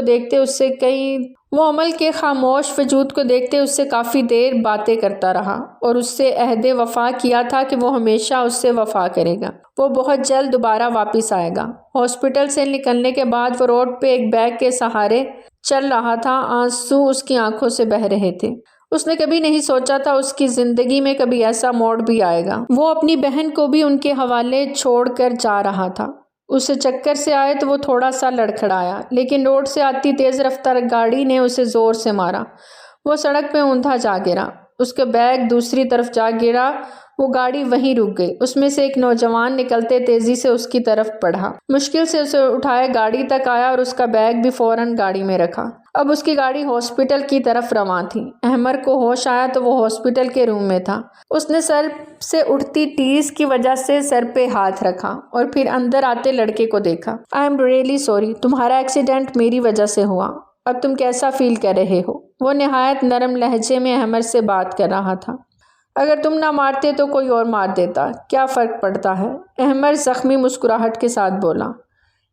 دیکھتے اس سے کافی دیر باتیں کرتا رہا اور اس سے عہد وفا کیا تھا کہ وہ ہمیشہ اس سے وفا کرے گا، وہ بہت جلد دوبارہ واپس آئے گا۔ ہاسپٹل سے نکلنے کے بعد وہ روڈ پہ ایک بیگ کے سہارے چل رہا تھا، آنسو اس کی آنکھوں سے بہہ رہے تھے۔ اس نے کبھی نہیں سوچا تھا اس کی زندگی میں کبھی ایسا موڑ بھی آئے گا۔ وہ اپنی بہن کو بھی ان کے حوالے چھوڑ کر جا رہا تھا۔ اسے چکر سے آئے تو وہ تھوڑا سا لڑکھڑایا، لیکن روڈ سے آتی تیز رفتار گاڑی نے اسے زور سے مارا۔ وہ سڑک پہ اوندا جا گرا، اس کا بیگ دوسری طرف جا گرا۔ وہ گاڑی وہیں رک گئی۔ اس میں سے ایک نوجوان نکلتے تیزی سے اس کی طرف بڑھا، مشکل سے اسے اٹھائے گاڑی تک آیا اور اس کا بیگ بھی فوراً گاڑی میں رکھا۔ اب اس کی گاڑی ہاسپٹل کی طرف رواں تھی۔ احمر کو ہوش آیا تو وہ ہاسپٹل کے روم میں تھا۔ اس نے سر سے اٹھتی ٹیز کی وجہ سے سر پہ ہاتھ رکھا اور پھر اندر آتے لڑکے کو دیکھا۔ آئی ایم ریئلی سوری، تمہارا ایکسیڈنٹ میری وجہ سے ہوا، اب تم کیسا فیل کر رہے ہو؟ وہ نہایت نرم لہجے میں احمر سے بات کر رہا تھا۔ اگر تم نہ مارتے تو کوئی اور مار دیتا، کیا فرق پڑتا ہے؟ احمر زخمی مسکراہٹ کے ساتھ بولا۔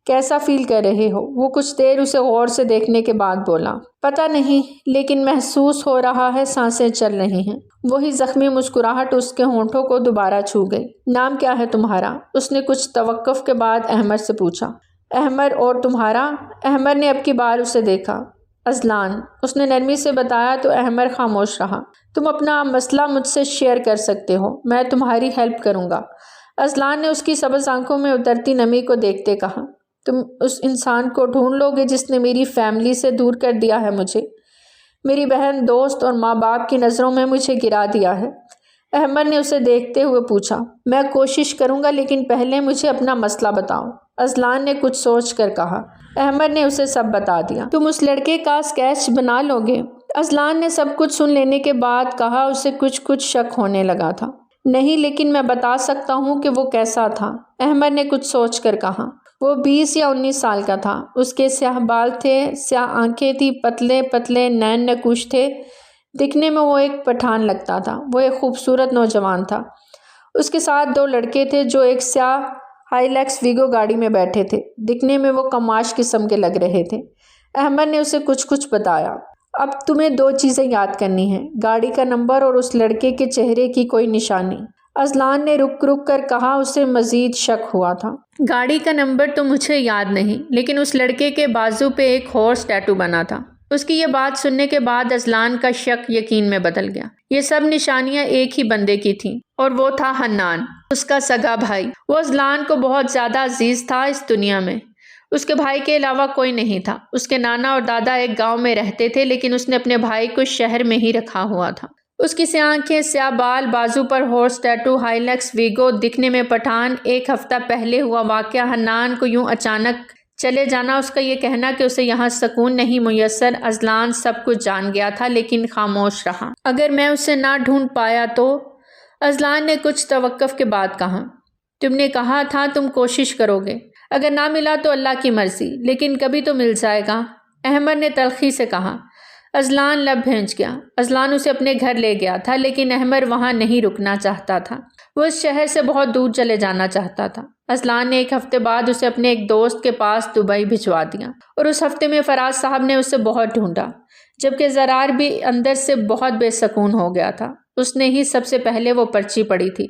کیسا فیل کر رہے ہو؟ وہ کچھ دیر اسے غور سے دیکھنے کے بعد بولا۔ پتہ نہیں، لیکن محسوس ہو رہا ہے سانسیں چل رہی ہیں۔ وہی زخمی مسکراہٹ اس کے ہونٹوں کو دوبارہ چھو گئی۔ نام کیا ہے تمہارا؟ اس نے کچھ توقف کے بعد احمر سے پوچھا۔ احمر، اور تمہارا؟ احمر نے اب کی بار اسے دیکھا۔ اذلان، اس نے نرمی سے بتایا تو احمر خاموش رہا۔ تم اپنا مسئلہ مجھ سے شیئر کر سکتے ہو، میں تمہاری ہیلپ کروں گا۔ اذلان نے اس کی سبز آنکھوں میں اترتی نمی کو دیکھتے کہا۔ تم اس انسان کو ڈھونڈ لو گے جس نے میری فیملی سے دور کر دیا ہے مجھے، میری بہن، دوست اور ماں باپ کی نظروں میں مجھے گرا دیا ہے۔ احمر نے اسے دیکھتے ہوئے پوچھا۔ میں کوشش کروں گا، لیکن پہلے مجھے اپنا مسئلہ بتاؤ، اذلان نے کچھ سوچ کر کہا۔ احمر نے اسے سب بتا دیا۔ تم اس لڑکے کا اسکیچ بنا لو گے؟ اذلان نے سب کچھ سن لینے کے بعد کہا۔ اسے کچھ شک ہونے لگا تھا۔ نہیں، لیکن میں بتا سکتا ہوں کہ وہ کیسا تھا، احمر نے کچھ سوچ کر کہا۔ وہ 20 یا 19 سال کا تھا۔ اس کے سیاہ بال تھے، سیاہ آنکھیں تھی، پتلے پتلے نین نکوش تھے۔ دکھنے میں وہ ایک پٹھان لگتا تھا۔ وہ ایک خوبصورت نوجوان تھا۔ اس کے ساتھ 2 لڑکے تھے جو ایک سیاہ ہائیلیکس ویگو گاڑی میں بیٹھے تھے۔ دکھنے میں وہ کماش قسم کے لگ رہے تھے۔ احمر نے اسے کچھ بتایا۔ اب تمہیں 2 چیزیں یاد کرنی ہیں، گاڑی کا نمبر اور اس لڑکے کے چہرے کی کوئی نشانی۔ اذلان نے رک کر کہا۔ اسے مزید شک ہوا تھا۔ گاڑی کا نمبر تو مجھے یاد نہیں، لیکن اس لڑکے کے بازو پہ ایک ہارس ٹیٹو بنا تھا۔ اس کی یہ بات سننے کے بعد اذلان کا شک یقین میں بدل گیا۔ یہ سب نشانیاں ایک ہی بندے کی تھیں اور وہ تھا حنان، اس کا سگا بھائی۔ وہ اذلان کو بہت زیادہ عزیز تھا اس دنیا میں۔ اس کے بھائی کے علاوہ کوئی نہیں تھا۔ اس کے نانا اور دادا ایک گاؤں میں رہتے تھے، لیکن اس نے اپنے بھائی کو شہر میں ہی رکھا ہوا تھا۔ اس کی سیاہ آنکھیں، سیاہ بال، بازو پر ہارس ٹیٹو، ہائلکس ویگو، دکھنے میں پٹھان۔ ایک ہفتہ پہلے ہوا واقعہ، حنان کو یوں اچانک چلے جانا، اس کا یہ کہنا کہ اسے یہاں سکون نہیں میسر۔ اذلان سب کچھ جان گیا تھا لیکن خاموش رہا۔ اگر میں اسے نہ ڈھونڈ پایا تو؟ اذلان نے کچھ توقف کے بعد کہا۔ تم نے کہا تھا تم کوشش کرو گے، اگر نہ ملا تو اللہ کی مرضی، لیکن کبھی تو مل جائے گا، احمد نے تلخی سے کہا۔ اذلان لب بھینچ گیا۔ اذلان اسے اپنے گھر لے گیا تھا لیکن احمد وہاں نہیں رکنا چاہتا تھا، وہ اس شہر سے بہت دور چلے جانا چاہتا تھا۔ اذلان نے ایک ہفتے بعد اسے اپنے ایک دوست کے پاس دبئی بھجوا دیا، اور اس ہفتے میں فراز صاحب نے اسے بہت ڈھونڈا، جبکہ زرار بھی اندر سے بہت بے سکون ہو گیا تھا۔ اس نے ہی سب سے پہلے وہ پرچی پڑھی تھی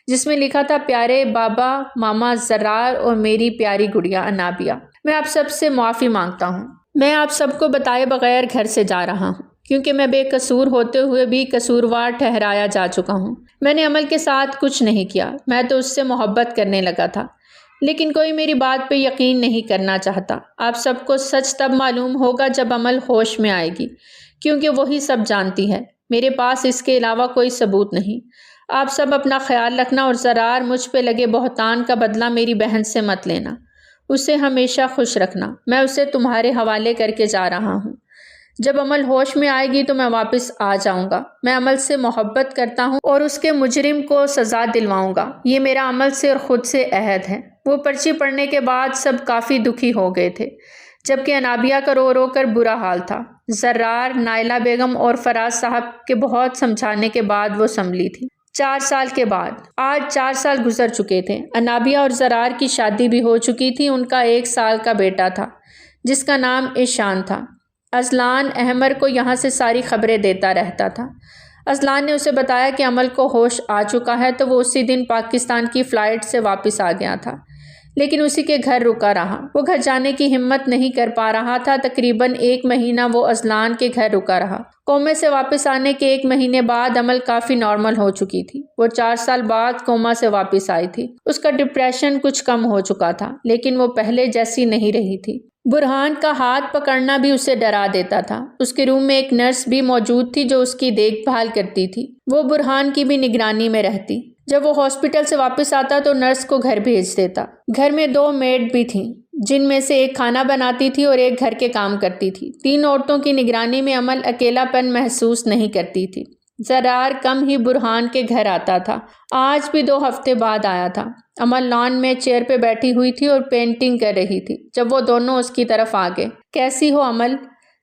جس میں لکھا تھا، پیارے بابا ماما زرار اور میری پیاری گڑیا انابیہ، میں آپ سب سے معافی مانگتا ہوں۔ میں آپ سب کو بتائے بغیر گھر سے جا رہا ہوں کیونکہ میں بے قصور ہوتے ہوئے بھی قصوروار ٹھہرایا جا چکا ہوں۔ میں نے عمل کے ساتھ کچھ نہیں کیا، میں تو اس سے محبت کرنے لگا تھا، لیکن کوئی میری بات پہ یقین نہیں کرنا چاہتا۔ آپ سب کو سچ تب معلوم ہوگا جب عمل ہوش میں آئے گی، کیونکہ وہی سب جانتی ہے۔ میرے پاس اس کے علاوہ کوئی ثبوت نہیں۔ آپ سب اپنا خیال رکھنا، اور زرار مجھ پہ لگے بہتان کا بدلہ میری بہن سے مت لینا، اسے ہمیشہ خوش رکھنا۔ میں اسے تمہارے حوالے کر کے جا رہا ہوں۔ جب عمل ہوش میں آئے گی تو میں واپس آ جاؤں گا۔ میں عمل سے محبت کرتا ہوں اور اس کے مجرم کو سزا دلواؤں گا، یہ میرا عمل سے اور خود سے عہد ہے۔ وہ پرچی پڑھنے کے بعد سب کافی دکھی ہو گئے تھے، جبکہ انابیہ کا رو رو کر برا حال تھا۔ زرار، نائلہ بیگم اور فراز صاحب کے بہت سمجھانے کے بعد وہ سنبھلی تھی۔ 4 سال کے بعد، آج 4 سال گزر چکے تھے۔ انابیہ اور زرار کی شادی بھی ہو چکی تھی۔ ان کا 1 سال کا بیٹا تھا جس کا نام ایشان تھا۔ اذلان احمد کو یہاں سے ساری خبریں دیتا رہتا تھا۔ اذلان نے اسے بتایا کہ عمل کو ہوش آ چکا ہے تو وہ اسی دن پاکستان کی فلائٹ سے واپس آ گیا تھا، لیکن اسی کے گھر رکا رہا۔ وہ گھر جانے کی ہمت نہیں کر پا رہا تھا۔ تقریباً 1 مہینہ وہ اذلان کے گھر رکا رہا۔ کومے سے واپس آنے کے 1 مہینے بعد عمل کافی نارمل ہو چکی تھی۔ وہ 4 سال بعد کوما سے واپس آئی تھی۔ اس کا ڈپریشن کچھ کم ہو چکا تھا، لیکن وہ پہلے جیسی نہیں رہی تھی۔ برہان کا ہاتھ پکڑنا بھی اسے ڈرا دیتا تھا۔ اس کے روم میں ایک نرس بھی موجود تھی جو اس کی دیکھ بھال کرتی تھی۔ وہ برہان کی بھی نگرانی میں رہتی۔ جب وہ ہاسپٹل سے واپس آتا تو نرس کو گھر بھیج دیتا۔ گھر میں 2 میڈ بھی تھیں، جن میں سے ایک کھانا بناتی تھی اور ایک گھر کے کام کرتی تھی۔ 3 عورتوں کی نگرانی میں عمل اکیلا پن محسوس نہیں کرتی تھی۔ زرار کم ہی برہان کے گھر آتا تھا۔ آج بھی 2 ہفتے بعد آیا تھا۔ عمل لان میں چیئر پہ بیٹھی ہوئی تھی اور پینٹنگ کر رہی تھی جب وہ دونوں اس کی طرف آ گئے۔ کیسی ہو عمل؟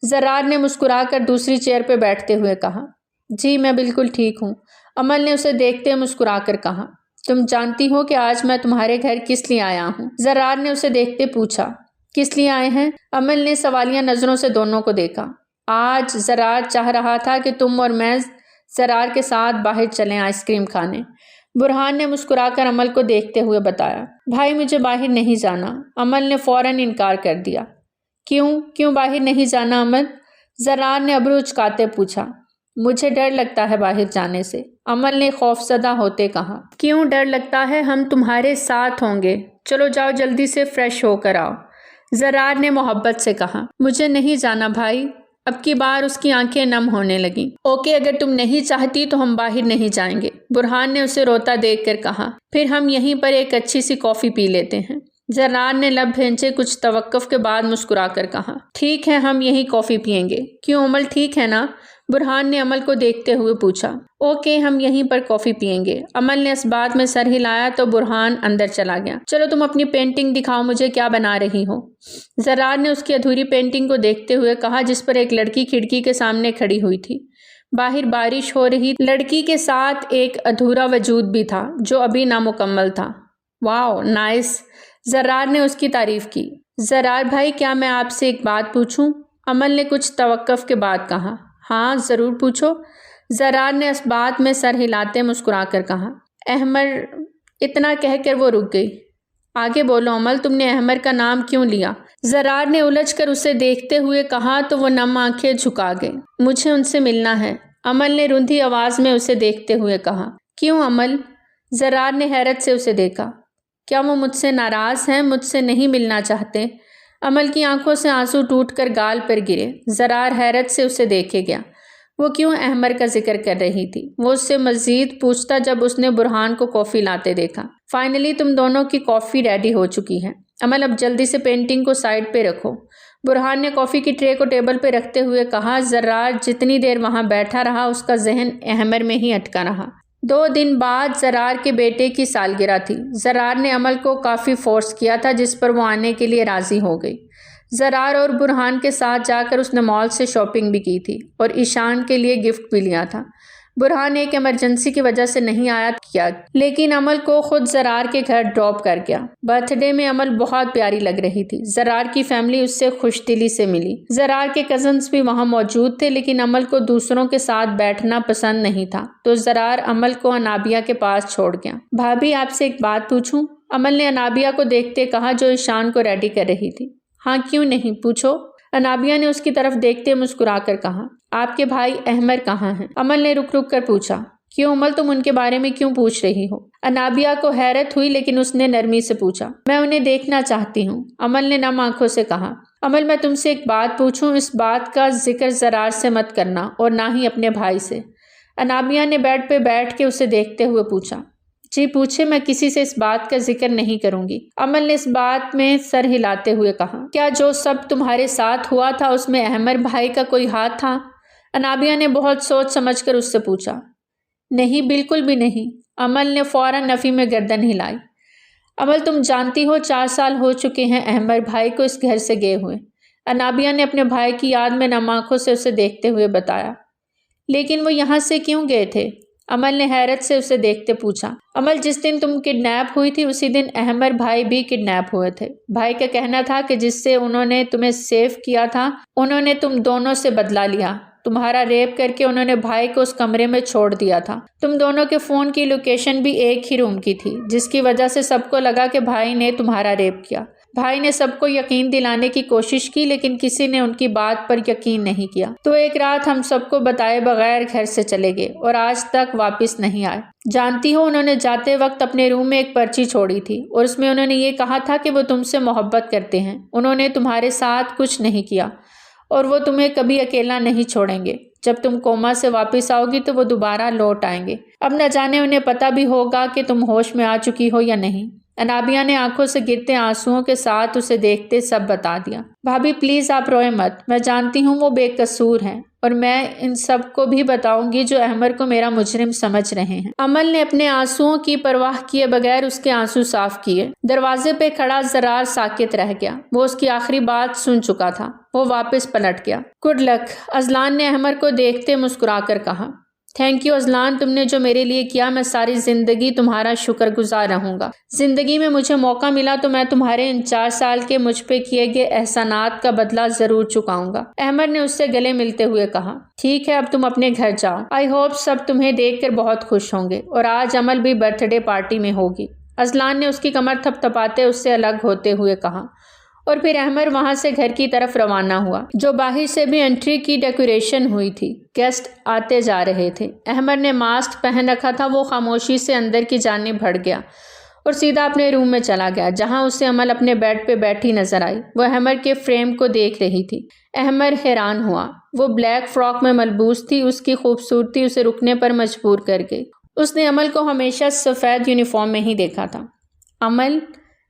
زرار نے مسکرا کر دوسری چیئر پہ بیٹھتے ہوئے کہا۔ جی میں بالکل ٹھیک ہوں، عمل نے اسے دیکھتے مسکرا کر کہا۔ تم جانتی ہو کہ آج میں تمہارے گھر کس لیے آیا ہوں؟ زرار نے اسے دیکھتے پوچھا۔ کس لیے آئے ہیں؟ عمل نے سوالیہ نظروں سے دونوں کو دیکھا۔ آج زرار چاہ رہا تھا کہ تم اور میں زرار کے ساتھ باہر چلیں آئس کریم کھانے۔ برہان نے مسکرا کر عمل کو دیکھتے ہوئے بتایا۔ بھائی مجھے باہر نہیں جانا، عمل نے فوراً انکار کر دیا۔ کیوں باہر نہیں جانا عمل؟ زرار نے ابرو اچکاتے پوچھا۔ مجھے ڈر لگتا ہے باہر جانے سے، عمل نے خوفزدہ ہوتے کہا۔ کیوں ڈر لگتا ہے؟ ہم تمہارے ساتھ ہوں گے، چلو جاؤ جلدی سے فریش ہو کر آؤ، زرار نے محبت سے کہا۔ مجھے نہیں جانا بھائی، اب کی بار اس کی آنکھیں نم ہونے لگیں۔ اوکے اگر تم نہیں چاہتی تو ہم باہر نہیں جائیں گے، برہان نے اسے روتا دیکھ کر کہا۔ پھر ہم یہیں پر ایک اچھی سی کافی پی لیتے ہیں، زرار نے لب بھینچے کچھ توقف کے بعد مسکرا کر کہا۔ ٹھیک ہے ہم یہیں کافی پئیں گے۔ کیوں عمل ٹھیک ہے نا؟ برہان نے عمل کو دیکھتے ہوئے پوچھا۔ اوکے ہم یہیں پر کافی پئیں گے، عمل نے اس بات میں سر ہلایا تو برہان اندر چلا گیا۔ چلو تم اپنی پینٹنگ دکھاؤ مجھے، کیا بنا رہی ہو؟ زرار نے اس کی ادھوری پینٹنگ کو دیکھتے ہوئے کہا جس پر ایک لڑکی کھڑکی کے سامنے کھڑی ہوئی تھی۔ باہر بارش ہو رہی، لڑکی کے ساتھ ایک ادھورا وجود بھی تھا جو ابھی نامکمل تھا۔ واو نائس، زرار نے اس کی تعریف کی۔ زرار بھائی کیا میں آپ سے ایک بات پوچھوں؟ عمل نے کچھ توقف کے بعد کہا۔ ہاں ضرور پوچھو، زرار نے اس بات میں سر ہلاتے مسکرا کر کہا۔ احمد، اتنا کہہ کر وہ رک گئی۔ آگے بولو عمل، تم نے احمد کا نام کیوں لیا؟ زرار نے الجھ کر اسے دیکھتے ہوئے کہا تو وہ نم آنکھیں جھکا گئی۔ مجھے ان سے ملنا ہے، امل نے رندھی آواز میں اسے دیکھتے ہوئے کہا۔ کیوں امل؟ زرار نے حیرت سے اسے دیکھا۔ کیا وہ مجھ سے ناراض ہیں، مجھ سے نہیں ملنا چاہتے؟ امل کی آنکھوں سے آنسو ٹوٹ کر گال پر گرے۔ زرار حیرت سے اسے دیکھے گیا۔ وہ کیوں احمر کا ذکر کر رہی تھی؟ وہ اس سے مزید پوچھتا جب اس نے برہان کو کافی لاتے دیکھا۔ فائنلی تم دونوں کی کافی ریڈی ہو چکی ہے امل، اب جلدی سے پینٹنگ کو سائڈ پہ رکھو۔ برہان نے کافی کی ٹرے کو ٹیبل پہ رکھتے ہوئے کہا۔ زرار جتنی دیر وہاں بیٹھا رہا اس کا ذہن احمر میں ہی اٹکا رہا۔ 2 دن بعد زرار کے بیٹے کی سالگرہ تھی۔ زرار نے امل کو کافی فورس کیا تھا جس پر وہ آنے کے لیے راضی ہو گئی۔ زرار اور برہان کے ساتھ جا کر اس نے مال سے شاپنگ بھی کی تھی اور ایشان کے لیے گفٹ بھی لیا تھا۔ برہان ایک ایمرجنسی کی وجہ سے نہیں آیا کیا، لیکن امل کو خود زرار کے گھر ڈراپ کر گیا۔ برتھ ڈے میں امل بہت پیاری لگ رہی تھی۔ زرار کی فیملی اس سے خوش دلی سے ملی۔ زرار کے کزنز بھی وہاں موجود تھے، لیکن امل کو دوسروں کے ساتھ بیٹھنا پسند نہیں تھا، تو زرار امل کو انابیہ کے پاس چھوڑ گیا۔ بھابھی آپ سے ایک بات پوچھوں؟ امل نے انابیہ کو دیکھتے کہا جو ایشان کو ریڈی کر رہی تھی۔ ہاں کیوں نہیں، پوچھو۔ انابیہ نے اس کی طرف دیکھتے مسکرا کر کہا۔ آپ کے بھائی احمر کہاں ہیں؟ امل نے رک رک کر پوچھا۔ کیوں امل، تم ان کے بارے میں کیوں پوچھ رہی ہو؟ انابیہ کو حیرت ہوئی، لیکن اس نے نرمی سے پوچھا۔ میں انہیں دیکھنا چاہتی ہوں، امل نے نم آنکھوں سے کہا۔ امل میں تم سے ایک بات پوچھوں، اس بات کا ذکر زرار سے مت کرنا اور نہ ہی اپنے بھائی سے۔ انابیہ نے بیڈ پہ بیٹھ کے اسے دیکھتے ہوئے پوچھا۔ جی پوچھے، میں کسی سے اس بات کا ذکر نہیں کروں گی، امل نے اس بات میں سر ہلاتے ہوئے کہا۔ کیا جو سب تمہارے ساتھ ہوا تھا اس میں احمر بھائی کا کوئی ہاتھ تھا؟ انابیہ نے بہت سوچ سمجھ کر اس سے پوچھا۔ نہیں، بالکل بھی نہیں، امل نے فوراً نفی میں گردن ہلائی۔ امل تم جانتی ہو 4 سال ہو چکے ہیں احمر بھائی کو اس گھر سے گئے ہوئے، انابیہ نے اپنے بھائی کی یاد میں نم آنکھوں سے اسے دیکھتے ہوئے بتایا۔ لیکن وہ یہاں سے کیوں گئے تھے؟ امل نے حیرت سے اسے دیکھتے پوچھا۔ امل جس دن تم کڈنیپ ہوئی تھی اسی دن احمر بھائی بھی کڈنیپ ہوئے تھے۔ بھائی کا کہنا تھا کہ جس سے انہوں نے تمہیں سیو کیا تھا انہوں نے تم دونوں سے بدلہ لیا، تمہارا ریپ کر کے انہوں نے بھائی کو اس کمرے میں چھوڑ دیا تھا۔ تم دونوں کے فون کی لوکیشن بھی ایک ہی روم کی تھی، جس کی وجہ سے سب کو لگا کہ بھائی نے تمہارا ریپ کیا۔ بھائی نے سب کو یقین دلانے کی کوشش کی، لیکن کسی نے ان کی بات پر یقین نہیں کیا، تو ایک رات ہم سب کو بتائے بغیر گھر سے چلے گئے اور آج تک واپس نہیں آئے۔ جانتی ہو انہوں نے جاتے وقت اپنے روم میں ایک پرچی چھوڑی تھی اور اس میں انہوں نے یہ کہا تھا کہ وہ تم سے محبت کرتے ہیں، انہوں نے تمہارے ساتھ کچھ نہیں کیا اور وہ تمہیں کبھی اکیلا نہیں چھوڑیں گے۔ جب تم کوما سے واپس آؤ گی تو وہ دوبارہ لوٹ آئیں گے۔ اب نہ جانے انہیں پتہ بھی ہوگا کہ تم ہوش میں آ چکی ہو یا نہیں۔ انابیہ نے آنکھوں سے گرتے آنسوؤں کے ساتھ اسے دیکھتے سب بتا دیا۔ بھابھی پلیز آپ روئے مت، میں جانتی ہوں وہ بے قصور ہیں اور میں ان سب کو بھی بتاؤں گی جو احمر کو میرا مجرم سمجھ رہے ہیں۔ امل نے اپنے آنسوؤں کی پرواہ کیے بغیر اس کے آنسو صاف کیے۔ دروازے پہ کھڑا زرار ساکت رہ گیا، وہ اس کی آخری بات سن چکا تھا۔ وہ واپس پلٹ گیا۔ گڈ لک، اذلان نے احمر کو دیکھتے مسکرا کر کہا۔ تھینک یو اذلان، تم نے جو میرے لیے کیا میں ساری زندگی تمہارا شکر گزار رہوں گا۔ زندگی میں مجھے موقع ملا تو میں تمہارے ان 4 سال کے مجھ پہ کیے گئے احسانات کا بدلہ ضرور چکاؤں گا، احمر نے اس سے گلے ملتے ہوئے کہا۔ ٹھیک ہے، اب تم اپنے گھر جاؤ، آئی ہوپ سب تمہیں دیکھ کر بہت خوش ہوں گے، اور آج امل بھی برتھ ڈے پارٹی میں ہوگی، اذلان نے اس کی کمر تھپ تھپاتے اس سے الگ ہوتے ہوئے کہا، اور پھر احمر وہاں سے گھر کی طرف روانہ ہوا، جو باہر سے بھی انٹری کی ڈیکوریشن ہوئی تھی۔ گیسٹ آتے جا رہے تھے۔ احمر نے ماسک پہن رکھا تھا، وہ خاموشی سے اندر کی جانب بڑھ گیا اور سیدھا اپنے روم میں چلا گیا، جہاں اسے امل اپنے بیڈ پہ بیٹھی نظر آئی۔ وہ احمر کے فریم کو دیکھ رہی تھی۔ احمر حیران ہوا، وہ بلیک فراک میں ملبوس تھی، اس کی خوبصورتی اسے رکنے پر مجبور کر گئی۔ اس نے امل کو ہمیشہ سفید یونیفارم میں ہی دیکھا تھا۔ امل،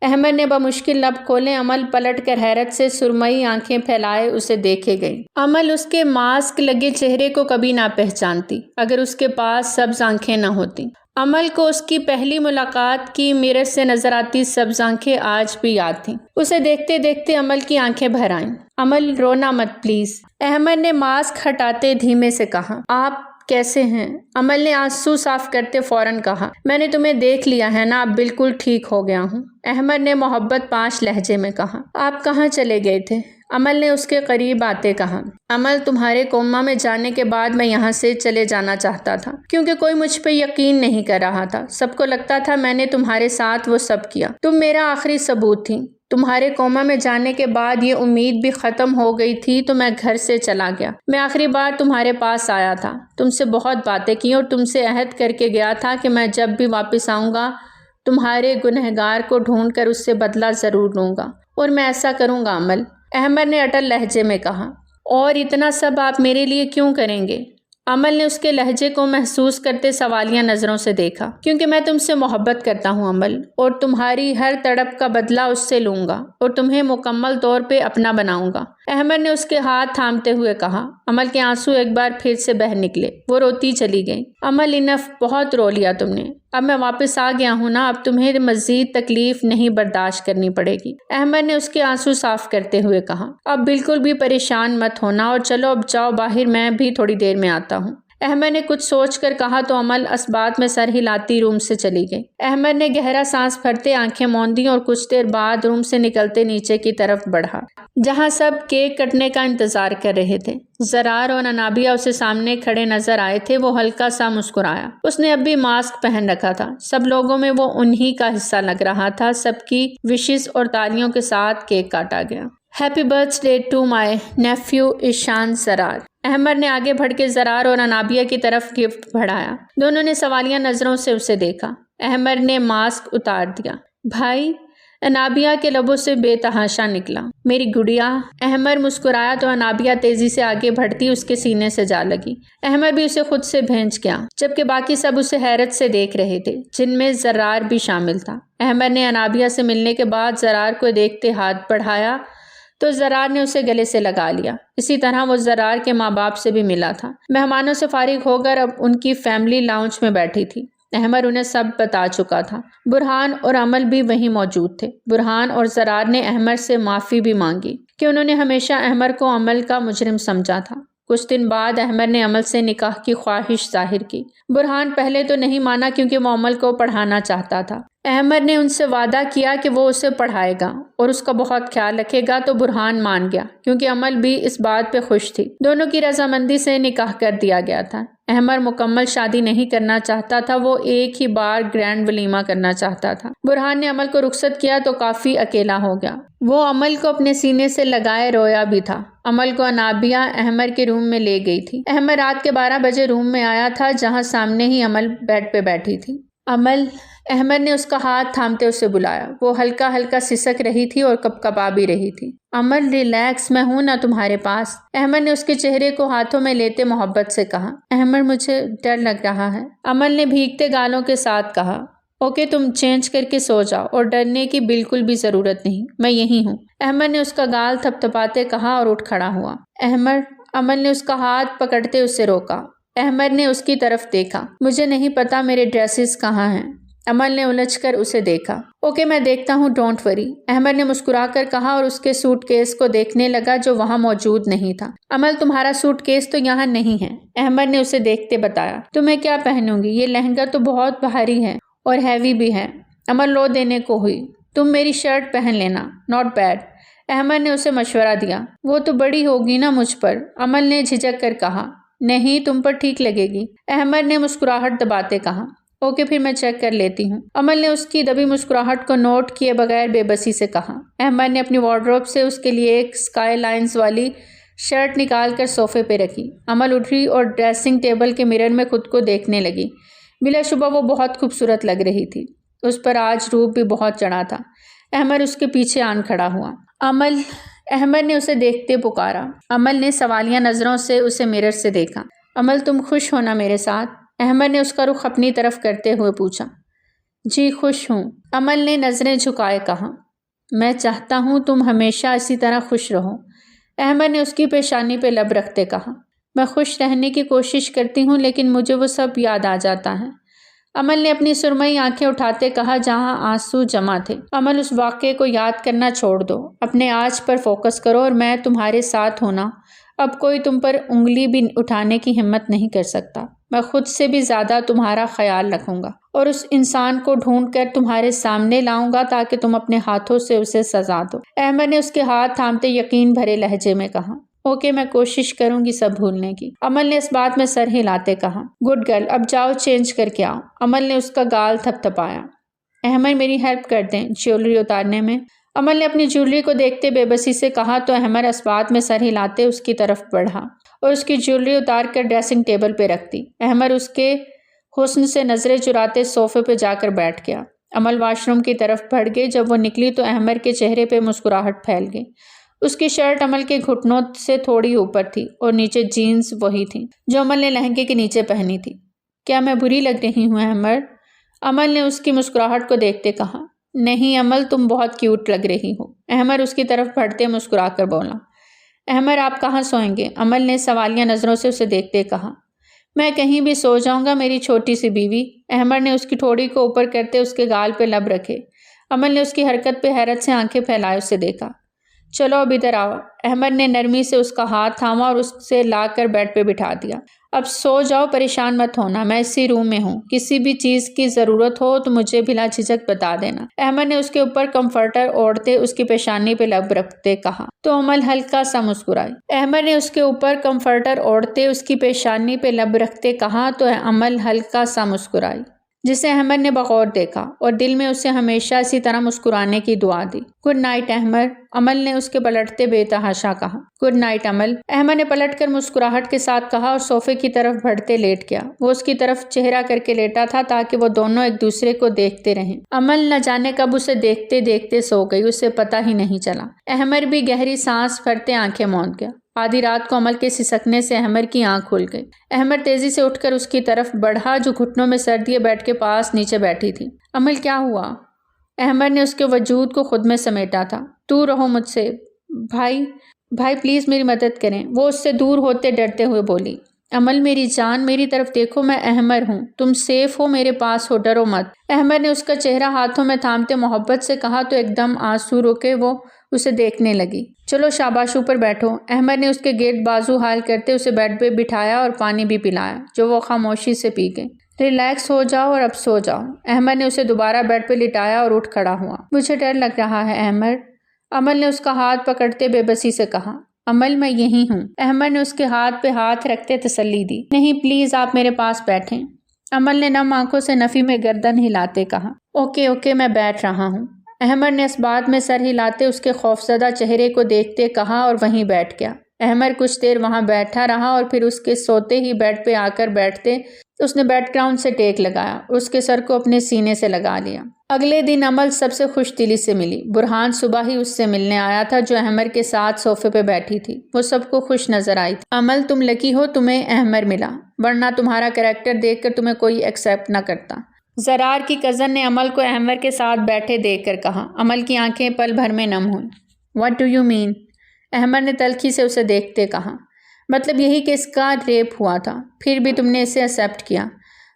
احمر نے بمشکل لب کھولے۔ امل پلٹ کر حیرت سے سرمئی آنکھیں پھیلائے اسے دیکھے گئی۔ امل اس کے ماسک لگے چہرے کو کبھی نہ پہچانتی اگر اس کے پاس سبز آنکھیں نہ ہوتی۔ امل کو اس کی پہلی ملاقات کی میرر سے نظر آتی سبز آنکھیں آج بھی یاد تھیں۔ اسے دیکھتے دیکھتے امل کی آنکھیں بھر آئیں۔ امل رونا مت پلیز، احمر نے ماسک ہٹاتے دھیمے سے کہا۔ آپ کیسے ہیں؟ امل نے آنسو صاف کرتے فوراً کہا۔ میں نے تمہیں دیکھ لیا ہے نا، اب بالکل ٹھیک ہو گیا ہوں، احمر نے محبت پاش لہجے میں کہا۔ آپ کہاں چلے گئے تھے؟ امل نے اس کے قریب آتے کہا۔ امل، تمہارے کوما میں جانے کے بعد میں یہاں سے چلے جانا چاہتا تھا، کیونکہ کوئی مجھ پہ یقین نہیں کر رہا تھا۔ سب کو لگتا تھا میں نے تمہارے ساتھ وہ سب کیا، تم میرا آخری ثبوت تھی۔ تمہارے کوما میں جانے کے بعد یہ امید بھی ختم ہو گئی تھی تو میں گھر سے چلا گیا۔ میں آخری بار تمہارے پاس آیا تھا، تم سے بہت باتیں کی اور تم سے عہد کر کے گیا تھا کہ میں جب بھی واپس آؤں گا تمہارے گنہگار کو ڈھونڈ کر اس سے بدلہ ضرور لوں گا، اور میں ایسا کروں گا عمل، احمد نے اٹل لہجے میں کہا۔ اور اتنا سب آپ میرے لیے کیوں کریں گے؟ عمل نے اس کے لہجے کو محسوس کرتے سوالیہ نظروں سے دیکھا۔ کیونکہ میں تم سے محبت کرتا ہوں عمل، اور تمہاری ہر تڑپ کا بدلہ اس سے لوں گا اور تمہیں مکمل طور پہ اپنا بناؤں گا، احمد نے اس کے ہاتھ تھامتے ہوئے کہا۔ عمل کے آنسو ایک بار پھر سے بہہ نکلے، وہ روتی چلی گئی۔ عمل انف، بہت رو لیا تم نے، اب میں واپس آ گیا ہوں نا، اب تمہیں مزید تکلیف نہیں برداشت کرنی پڑے گی، احمد نے اس کے آنسو صاف کرتے ہوئے کہا۔ اب بالکل بھی پریشان مت ہونا اور چلو اب جاؤ باہر، میں بھی تھوڑی دیر میں آتا ہوں، احمد نے کچھ سوچ کر کہا تو عمل اسبات میں سر ہلاتی روم سے چلی گئی۔ احمد نے گہرا سانس بھرتے آنکھیں موندی اور کچھ دیر بعد روم سے نکلتے نیچے کی طرف بڑھا، جہاں سب کیک کٹنے کا انتظار کر رہے تھے۔ زرار اور انابیہ اسے سامنے کھڑے نظر آئے تھے، وہ ہلکا سا مسکرایا۔ اس نے اب بھی ماسک پہن رکھا تھا، سب لوگوں میں وہ انہی کا حصہ لگ رہا تھا۔ سب کی وشز اور تالیوں کے ساتھ کیک کاٹا گیا۔ Happy birthday to my nephew Ishan Zarar, Ahmed نے آگے بڑھ کے زرار اور انابیہ کی طرف گفٹ بڑھایا۔ دونوں نے سوالیہ نظروں سے اسے دیکھا۔ احمد نے ماسک اتار دیا۔ بھائی، انابیہ کے لبوں سے بے تحاشا نکلا۔ میری گڑیا، احمد مسکرایا تو انابیہ تیزی سے آگے بڑھتی اس کے سینے سے جا لگی۔ احمد بھی اسے خود سے بھینج گیا، جبکہ باقی سب اسے حیرت سے دیکھ رہے تھے، جن میں زرار بھی شامل تھا۔ احمد نے انابیہ سے ملنے کے بعد زرار کو دیکھتے ہاتھ بڑھایا تو زرار نے اسے گلے سے لگا لیا۔ اسی طرح وہ زرار کے ماں باپ سے بھی ملا تھا۔ مہمانوں سے فارغ ہو کر اب ان کی فیملی لاؤنج میں بیٹھی تھی۔ احمد انہیں سب بتا چکا تھا۔ برہان اور عمل بھی وہیں موجود تھے۔ برہان اور زرار نے احمد سے معافی بھی مانگی کہ انہوں نے ہمیشہ احمد کو عمل کا مجرم سمجھا تھا۔ کچھ دن بعد احمد نے عمل سے نکاح کی خواہش ظاہر کی۔ برہان پہلے تو نہیں مانا کیونکہ وہ عمل کو پڑھانا چاہتا تھا۔ احمد نے ان سے وعدہ کیا کہ وہ اسے پڑھائے گا اور اس کا بہت خیال رکھے گا، تو برہان مان گیا کیونکہ عمل بھی اس بات پہ خوش تھی۔ دونوں کی رضامندی سے نکاح کر دیا گیا تھا۔ احمد مکمل شادی نہیں کرنا چاہتا تھا، وہ ایک ہی بار گرینڈ ولیمہ کرنا چاہتا تھا۔ برہان نے عمل کو رخصت کیا تو کافی اکیلا ہو گیا۔ وہ عمل کو اپنے سینے سے لگائے رویا بھی تھا۔ عمل کو انابیہ احمد کے روم میں لے گئی تھی۔ احمد رات کے 12 بجے روم میں آیا تھا، جہاں سامنے ہی عمل بیڈ پہ بیٹھی تھی۔ عمل، احمد نے اس کا ہاتھ تھامتے اسے بلایا۔ وہ ہلکا ہلکا سسک رہی تھی اور کپکپا بھی رہی تھی۔ عمل ریلیکس، میں ہوں نا تمہارے پاس، احمد نے اس کے چہرے کو ہاتھوں میں لیتے محبت سے کہا۔ احمد، مجھے ڈر لگ رہا ہے، عمل نے بھیگتے گالوں کے ساتھ کہا۔ اوکے، تم چینج کر کے سو جاؤ اور ڈرنے کی بالکل بھی ضرورت نہیں، میں یہی ہوں، احمد نے اس کا گال تھپتھپاتے کہا اور اٹھ کھڑا ہوا۔ احمد، عمل نے اس کا ہاتھ پکڑتے اسے روکا۔ احمد نے اس کی طرف دیکھا۔ مجھے نہیں پتا میرے ڈریسز کہاں ہیں، عمل نے الجھ کر اسے دیکھا۔ اوکے، میں دیکھتا ہوں، ڈونٹ وری، احمد نے مسکرا کر کہا اور اس کے سوٹ کیس کو دیکھنے لگا جو وہاں موجود نہیں تھا۔ عمل، تمہارا سوٹ کیس تو یہاں نہیں ہے، احمد نے اسے دیکھتے بتایا۔ تمہیں کیا پہنوں گی، یہ لہنگا تو بہت بھاری ہے اور ہیوی بھی ہے، عمل لو دینے کو ہوئی۔ تم میری شرٹ پہن لینا، ناٹ بیڈ، احمد نے اسے مشورہ دیا۔ وہ تو بڑی ہوگی نا مجھ پر، عمل نے جھجک کر کہا۔ نہیں، تم پر ٹھیک لگے گی، احمد نے مسکراہٹ دباتے کہا۔ اوکے، پھر میں چیک کر لیتی ہوں، عمل نے اس کی دبی مسکراہٹ کو نوٹ کیے بغیر بے بسی سے کہا۔ احمد نے اپنی وارڈروب سے اس کے لیے ایک اسکائی لائنز والی شرٹ نکال کر صوفے پہ رکھی۔ عمل اٹھی اور ڈریسنگ ٹیبل کے مرر میں خود کو دیکھنے لگی۔ بلا شبہ وہ بہت خوبصورت لگ رہی تھی، اس پر آج روپ بھی بہت چڑھا تھا۔ احمد اس کے پیچھے آن کھڑا ہوا۔ عمل، احمد نے اسے دیکھتے پکارا۔ عمل نے سوالیہ نظروں سے اسے مرر سے دیکھا۔ عمل، تم خوش ہو نا میرے ساتھ، احمد نے اس کا رخ اپنی طرف کرتے ہوئے پوچھا۔ جی خوش ہوں، عمل نے نظریں جھکائے کہا۔ میں چاہتا ہوں تم ہمیشہ اسی طرح خوش رہو، احمد نے اس کی پیشانی پہ لب رکھتے کہا۔ میں خوش رہنے کی کوشش کرتی ہوں لیکن مجھے وہ سب یاد آ جاتا ہے، عمل نے اپنی سرمئی آنکھیں اٹھاتے کہا جہاں آنسو جمع تھے۔ عمل، اس واقعے کو یاد کرنا چھوڑ دو، اپنے آج پر فوکس کرو اور میں تمہارے ساتھ ہونا، اب کوئی تم پر انگلی بھی اٹھانے کی ہمت نہیں کر سکتا۔ میں خود سے بھی زیادہ تمہارا خیال رکھوں گا اور اس انسان کو ڈھونڈ کر تمہارے سامنے لاؤں گا تاکہ تم اپنے ہاتھوں سے اسے سزا دو، احمد نے اس کے ہاتھ تھامتے یقین بھرے لہجے میں کہا۔ اوکے، میں کوشش کروں گی سب بھولنے کی، عمل نے اس بات میں سر ہلاتے کہا۔ گڈ گرل، اب جاؤ چینج کر کے آؤ، عمل نے اس کا گال تھپتھپایا۔ احمد، میری ہیلپ کر دیں جیولری اتارنے میں، عمل نے اپنی جیولری کو دیکھتے بے بسی سے کہا تو احمد اسبات میں سر ہلاتے اس کی طرف بڑھا اور اس کی جیولری اتار کر ڈریسنگ ٹیبل پہ رکھ دی۔ احمد اس کے حسن سے نظریں چراتے صوفے پہ جا کر بیٹھ گیا۔ عمل واش روم کی طرف بڑھ گئی۔ جب وہ نکلی تو احمد کے چہرے پہ مسکراہٹ پھیل گئی۔ اس کی شرٹ عمل کے گھٹنوں سے تھوڑی اوپر تھی اور نیچے جینز وہی تھیں جو عمل نے لہنگے کے نیچے پہنی تھی۔ کیا میں بری لگ رہی ہوں احمد؟ عمل نے اس کی مسکراہٹ کو دیکھتے کہا۔ نہیں عمل، تم بہت کیوٹ لگ رہی ہو۔ احمد اس کی طرف بڑھتے مسکرا کر بولا۔ احمد آپ کہاں سوئیں گے؟ عمل نے سوالیہ نظروں سے اسے دیکھتے کہا۔ میں کہیں بھی سو جاؤں گا میری چھوٹی سی بیوی۔ احمد نے اس کی ٹھوڑی کو اوپر کرتے اس کے گال پہ لب رکھے۔ عمل نے اس کی حرکت پہ حیرت سے آنکھیں پھیلائے اسے دیکھا۔ چلو اب ادھر آؤ۔ احمد نے نرمی سے اس کا ہاتھ تھاما اور اسے لا کر بیڈ پہ بٹھا دیا۔ اب سو جاؤ، پریشان مت ہونا، میں اسی روم میں ہوں، کسی بھی چیز کی ضرورت ہو تو مجھے بلا جھجک بتا دینا۔ احمد نے اس کے اوپر کمفرٹر اوڑھتے اس کی پیشانی پہ لب رکھتے کہا تو عمل ہلکا سا مسکرائی۔ احمد نے اس کے اوپر کمفرٹر اوڑھتے اس کی پیشانی پہ لب رکھتے کہا تو عمل ہلکا سا مسکرائی، جسے احمد نے بغور دیکھا اور دل میں اسے ہمیشہ اسی طرح مسکرانے کی دعا دی۔ گڈ نائٹ احمد، عمل نے اس کے پلٹتے بے تحاشا کہا۔ گڈ نائٹ عمل، احمد نے پلٹ کر مسکراہٹ کے ساتھ کہا اور صوفے کی طرف بڑھتے لیٹ گیا۔ وہ اس کی طرف چہرہ کر کے لیٹا تھا تاکہ وہ دونوں ایک دوسرے کو دیکھتے رہیں۔ عمل نہ جانے کب اسے دیکھتے دیکھتے سو گئی، اسے پتہ ہی نہیں چلا۔ احمد بھی گہری سانس بھرتے آنکھیں موند گیا۔ آدھی رات کو عمل کے سسکنے سے احمد کی آنکھ کھل گئی۔ احمد تیزی سے اٹھ کر اس کی طرف بڑھا جو گھٹنوں میں سر دیے بیڈ کے پاس نیچے بیٹھی تھی۔ عمل کیا ہوا؟ احمد نے اس کے وجود کو خود میں سمیٹا تھا۔ دور رہو مجھ سے بھائی پلیز میری مدد کریں، وہ اس سے دور ہوتے ڈرتے ہوئے بولی۔ عمل میری جان، میری طرف دیکھو، میں احمد ہوں، تم سیف ہو، میرے پاس ہو، ڈرو مت۔ احمد نے اس کا چہرہ ہاتھوں میں تھامتے محبت سے کہا تو ایک دم آنسو رکے وہ اسے دیکھنے لگی۔ چلو شاباش اوپر بیٹھو۔ احمد نے اس کے گرد بازو حال کرتے اسے بیڈ پہ بٹھایا اور پانی بھی پلایا جو وہ خاموشی سے پی گئی۔ ریلیکس ہو جاؤ اور اب سو جاؤ۔ احمد نے اسے دوبارہ بیڈ پہ لٹایا اور اٹھ کھڑا ہوا۔ مجھے ڈر لگ رہا ہے احمد، عمل نے اس کا ہاتھ پکڑتے بے بسی سے کہا۔ عمل میں یہی ہوں، احمد نے اس کے ہاتھ پہ ہاتھ رکھتے تسلی دی۔ نہیں پلیز آپ میرے پاس بیٹھیں، عمل نے نم آنکھوں سے نفی میں گردن ہلاتے کہا۔ اوکے میں بیٹھ رہا ہوں، احمد نے اس بات میں سر ہلاتے اس کے خوفزدہ چہرے کو دیکھتے کہا اور وہیں بیٹھ گیا۔ احمد کچھ دیر وہاں بیٹھا رہا اور پھر اس کے سوتے ہی بیڈ پہ آ کر بیٹھتے اس نے بیک گراؤنڈ سے ٹیک لگایا اور اس کے سر کو اپنے سینے سے لگا لیا۔ اگلے دن عمل سب سے خوش دلی سے ملی۔ برہان صبح ہی اس سے ملنے آیا تھا جو احمد کے ساتھ صوفے پہ بیٹھی تھی۔ وہ سب کو خوش نظر آئی تھی۔ عمل تم لکی ہو تمہیں احمد ملا، ورنہ تمہارا کریکٹر دیکھ کر تمہیں کوئی ایکسیپٹ نہ کرتا۔ زرار کی کزن نے عمل کو احمد کے ساتھ بیٹھے دیکھ کر کہا۔ عمل کی آنکھیں پل بھر میں نم ہوئیں۔ What do you mean? Ahmad نے تلخی سے اسے دیکھتے کہا۔ مطلب یہی کہ اس کا ریپ ہوا تھا، پھر بھی تم نے اسے ایکسیپٹ کیا۔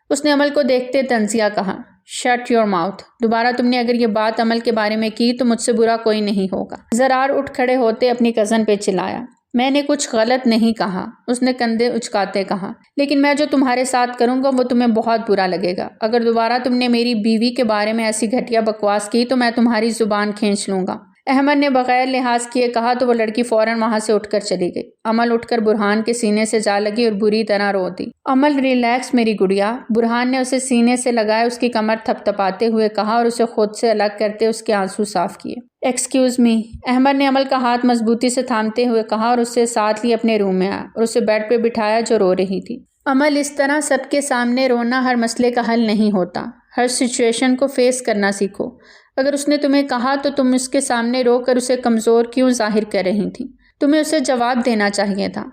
اس نے عمل کو دیکھتے طنزیہ کہا۔ شٹ یور ماؤتھ، دوبارہ تم نے اگر یہ بات عمل کے بارے میں کی تو مجھ سے برا کوئی نہیں ہوگا۔ زرار اٹھ کھڑے ہوتے اپنی کزن پہ چلایا۔ میں نے کچھ غلط نہیں کہا، اس نے کندھے اچکاتے کہا، لیکن میں جو تمہارے ساتھ کروں گا وہ تمہیں بہت برا لگے گا۔ اگر دوبارہ تم نے میری بیوی کے بارے میں ایسی گھٹیا بکواس کی تو میں تمہاری زبان کھینچ لوں گا۔ احمد نے بغیر لحاظ کیے کہا تو وہ لڑکی فوراً وہاں سے اٹھ کر چلی گئی۔ عمل اٹھ کر برہان کے سینے سے جا لگی اور بری طرح رو دی۔ عمل ریلیکس میری گڑیا، برہان نے اسے سینے سے لگائے اس کی کمر تھپ تھپاتے ہوئے کہا اور اسے خود سے الگ کرتے اس کے آنسو صاف کیے۔ ایکسکیوز می، احمد نے عمل کا ہاتھ مضبوطی سے تھامتے ہوئے کہا اور اسے ساتھ لیے اپنے روم میں آیا اور اسے بیڈ پہ بٹھایا جو رو رہی تھی۔ عمل اس طرح سب کے سامنے رونا ہر مسئلے کا حل نہیں ہوتا، ہر سچویشن کو فیس کرنا سیکھو۔ اگر اس نے تمہیں کہا تو تم اس کے سامنے رو کر اسے کمزور کیوں ظاہر کر رہی تھی؟ تمہیں اسے جواب دینا چاہیے تھا۔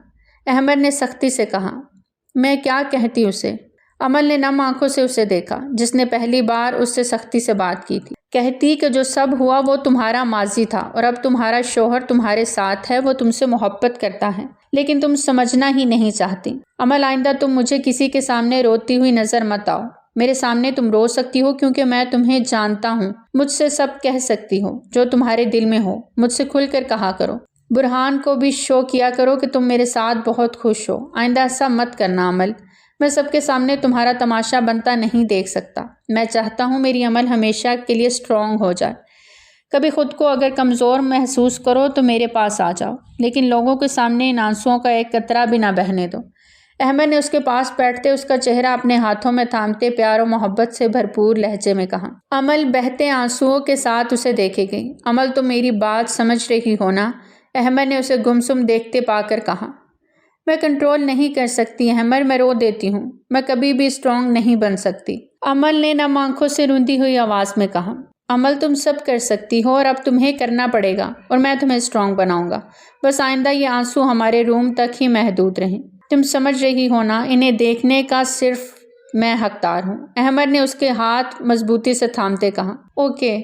احمد نے سختی سے کہا۔ میں کیا کہتی اسے؟ عمل نے نم آنکھوں سے اسے دیکھا جس نے پہلی بار اس سے سختی سے بات کی تھی۔ کہتی کہ جو سب ہوا وہ تمہارا ماضی تھا اور اب تمہارا شوہر تمہارے ساتھ ہے، وہ تم سے محبت کرتا ہے لیکن تم سمجھنا ہی نہیں چاہتی۔ عمل آئندہ تم مجھے کسی کے سامنے روتی ہوئی نظر مت آؤ۔ میرے سامنے تم رو سکتی ہو کیونکہ میں تمہیں جانتا ہوں، مجھ سے سب کہہ سکتی ہو جو تمہارے دل میں ہو، مجھ سے کھل کر کہا کرو۔ برہان کو بھی شو کیا کرو کہ تم میرے ساتھ بہت خوش ہو۔ آئندہ ایسا مت کرنا عمل، میں سب کے سامنے تمہارا تماشا بنتا نہیں دیکھ سکتا۔ میں چاہتا ہوں میری عمل ہمیشہ کے لیے اسٹرانگ ہو جائے۔ کبھی خود کو اگر کمزور محسوس کرو تو میرے پاس آ جاؤ، لیکن لوگوں کے سامنے ان آنسوؤں کا ایک قطرہ بھی نہ بہنے دو۔ احمد نے اس کے پاس بیٹھتے اس کا چہرہ اپنے ہاتھوں میں تھامتے پیار و محبت سے بھرپور لہجے میں کہا۔ امل بہتے آنسوؤں کے ساتھ اسے دیکھے گئی۔ امل تم میری بات سمجھ رہی ہو نا؟ احمد نے اسے گمسم دیکھتے پا کر کہا۔ میں کنٹرول نہیں کر سکتی احمد، میں رو دیتی ہوں، میں کبھی بھی اسٹرانگ نہیں بن سکتی، امل نے نم آنکھوں سے روندی ہوئی آواز میں کہا۔ امل تم سب کر سکتی ہو اور اب تمہیں کرنا پڑے گا اور میں تمہیں اسٹرانگ بناؤں گا، بس آئندہ یہ آنسو ہمارے روم تک ہی محدود رہیں۔ تم سمجھ رہی ہو نا، انہیں دیکھنے کا صرف میں حقدار ہوں۔ احمد نے اس کے ہاتھ مضبوطی سے تھامتے کہا۔ اوکے،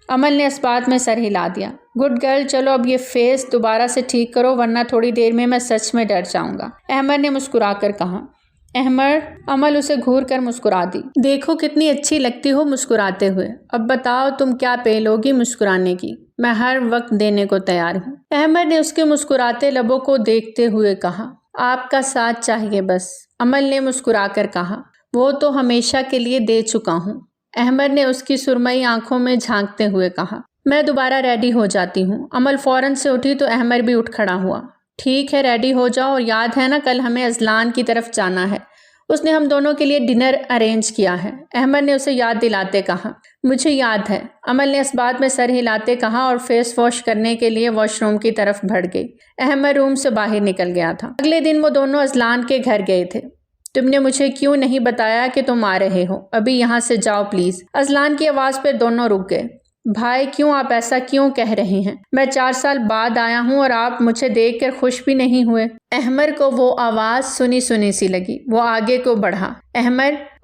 امل نے اس بات میں سر ہلا دیا۔ گڈ گرل، چلو اب یہ فیس دوبارہ سے ٹھیک کرو ورنہ تھوڑی دیر میں سچ میں ڈر جاؤں گا، احمد نے مسکرا کر کہا۔ احمد، امل اسے گھور کر مسکرا دی۔ دیکھو کتنی اچھی لگتی ہو مسکراتے ہوئے، اب بتاؤ تم کیا پے لوگی مسکرانے کی، میں ہر وقت دینے کو تیار ہوں، احمد نے اس کے مسکراتے لبوں کو دیکھتے ہوئے کہا۔ آپ کا ساتھ چاہیے بس، امل نے مسکرا کر کہا۔ وہ تو ہمیشہ کے لیے دے چکا ہوں، احمد نے اس کی سرمئی آنکھوں میں جھانکتے ہوئے کہا۔ میں دوبارہ ریڈی ہو جاتی ہوں۔ امل فوراً سے اٹھی تو احمد بھی اٹھ کھڑا ہوا۔ ٹھیک ہے، ریڈی ہو جاؤ، اور یاد ہے نا کل ہمیں ازلان کی طرف جانا ہے، اس نے ہم دونوں کے لیے ڈنر ارینج کیا ہے، احمد نے اسے یاد دلاتے کہا۔ مجھے یاد ہے، امل نے اس بات میں سر ہلاتے کہا اور فیس واش کرنے کے لیے واش روم کی طرف بڑھ گئی۔ احمد روم سے باہر نکل گیا تھا۔ اگلے دن وہ دونوں ازلان کے گھر گئے تھے۔ تم نے مجھے کیوں نہیں بتایا کہ تم آ رہے ہو؟ ابھی یہاں سے جاؤ پلیز، ازلان کی آواز پہ دونوں رک گئے۔ بھائی کیوں آپ ایسا کیوں کہہ رہے ہیں؟ میں 4 سال بعد آیا ہوں اور آپ مجھے دیکھ کر خوش بھی نہیں ہوئے؟ احمد کو وہ آواز سنی سنی سی لگی، وہ آگے کو بڑھا۔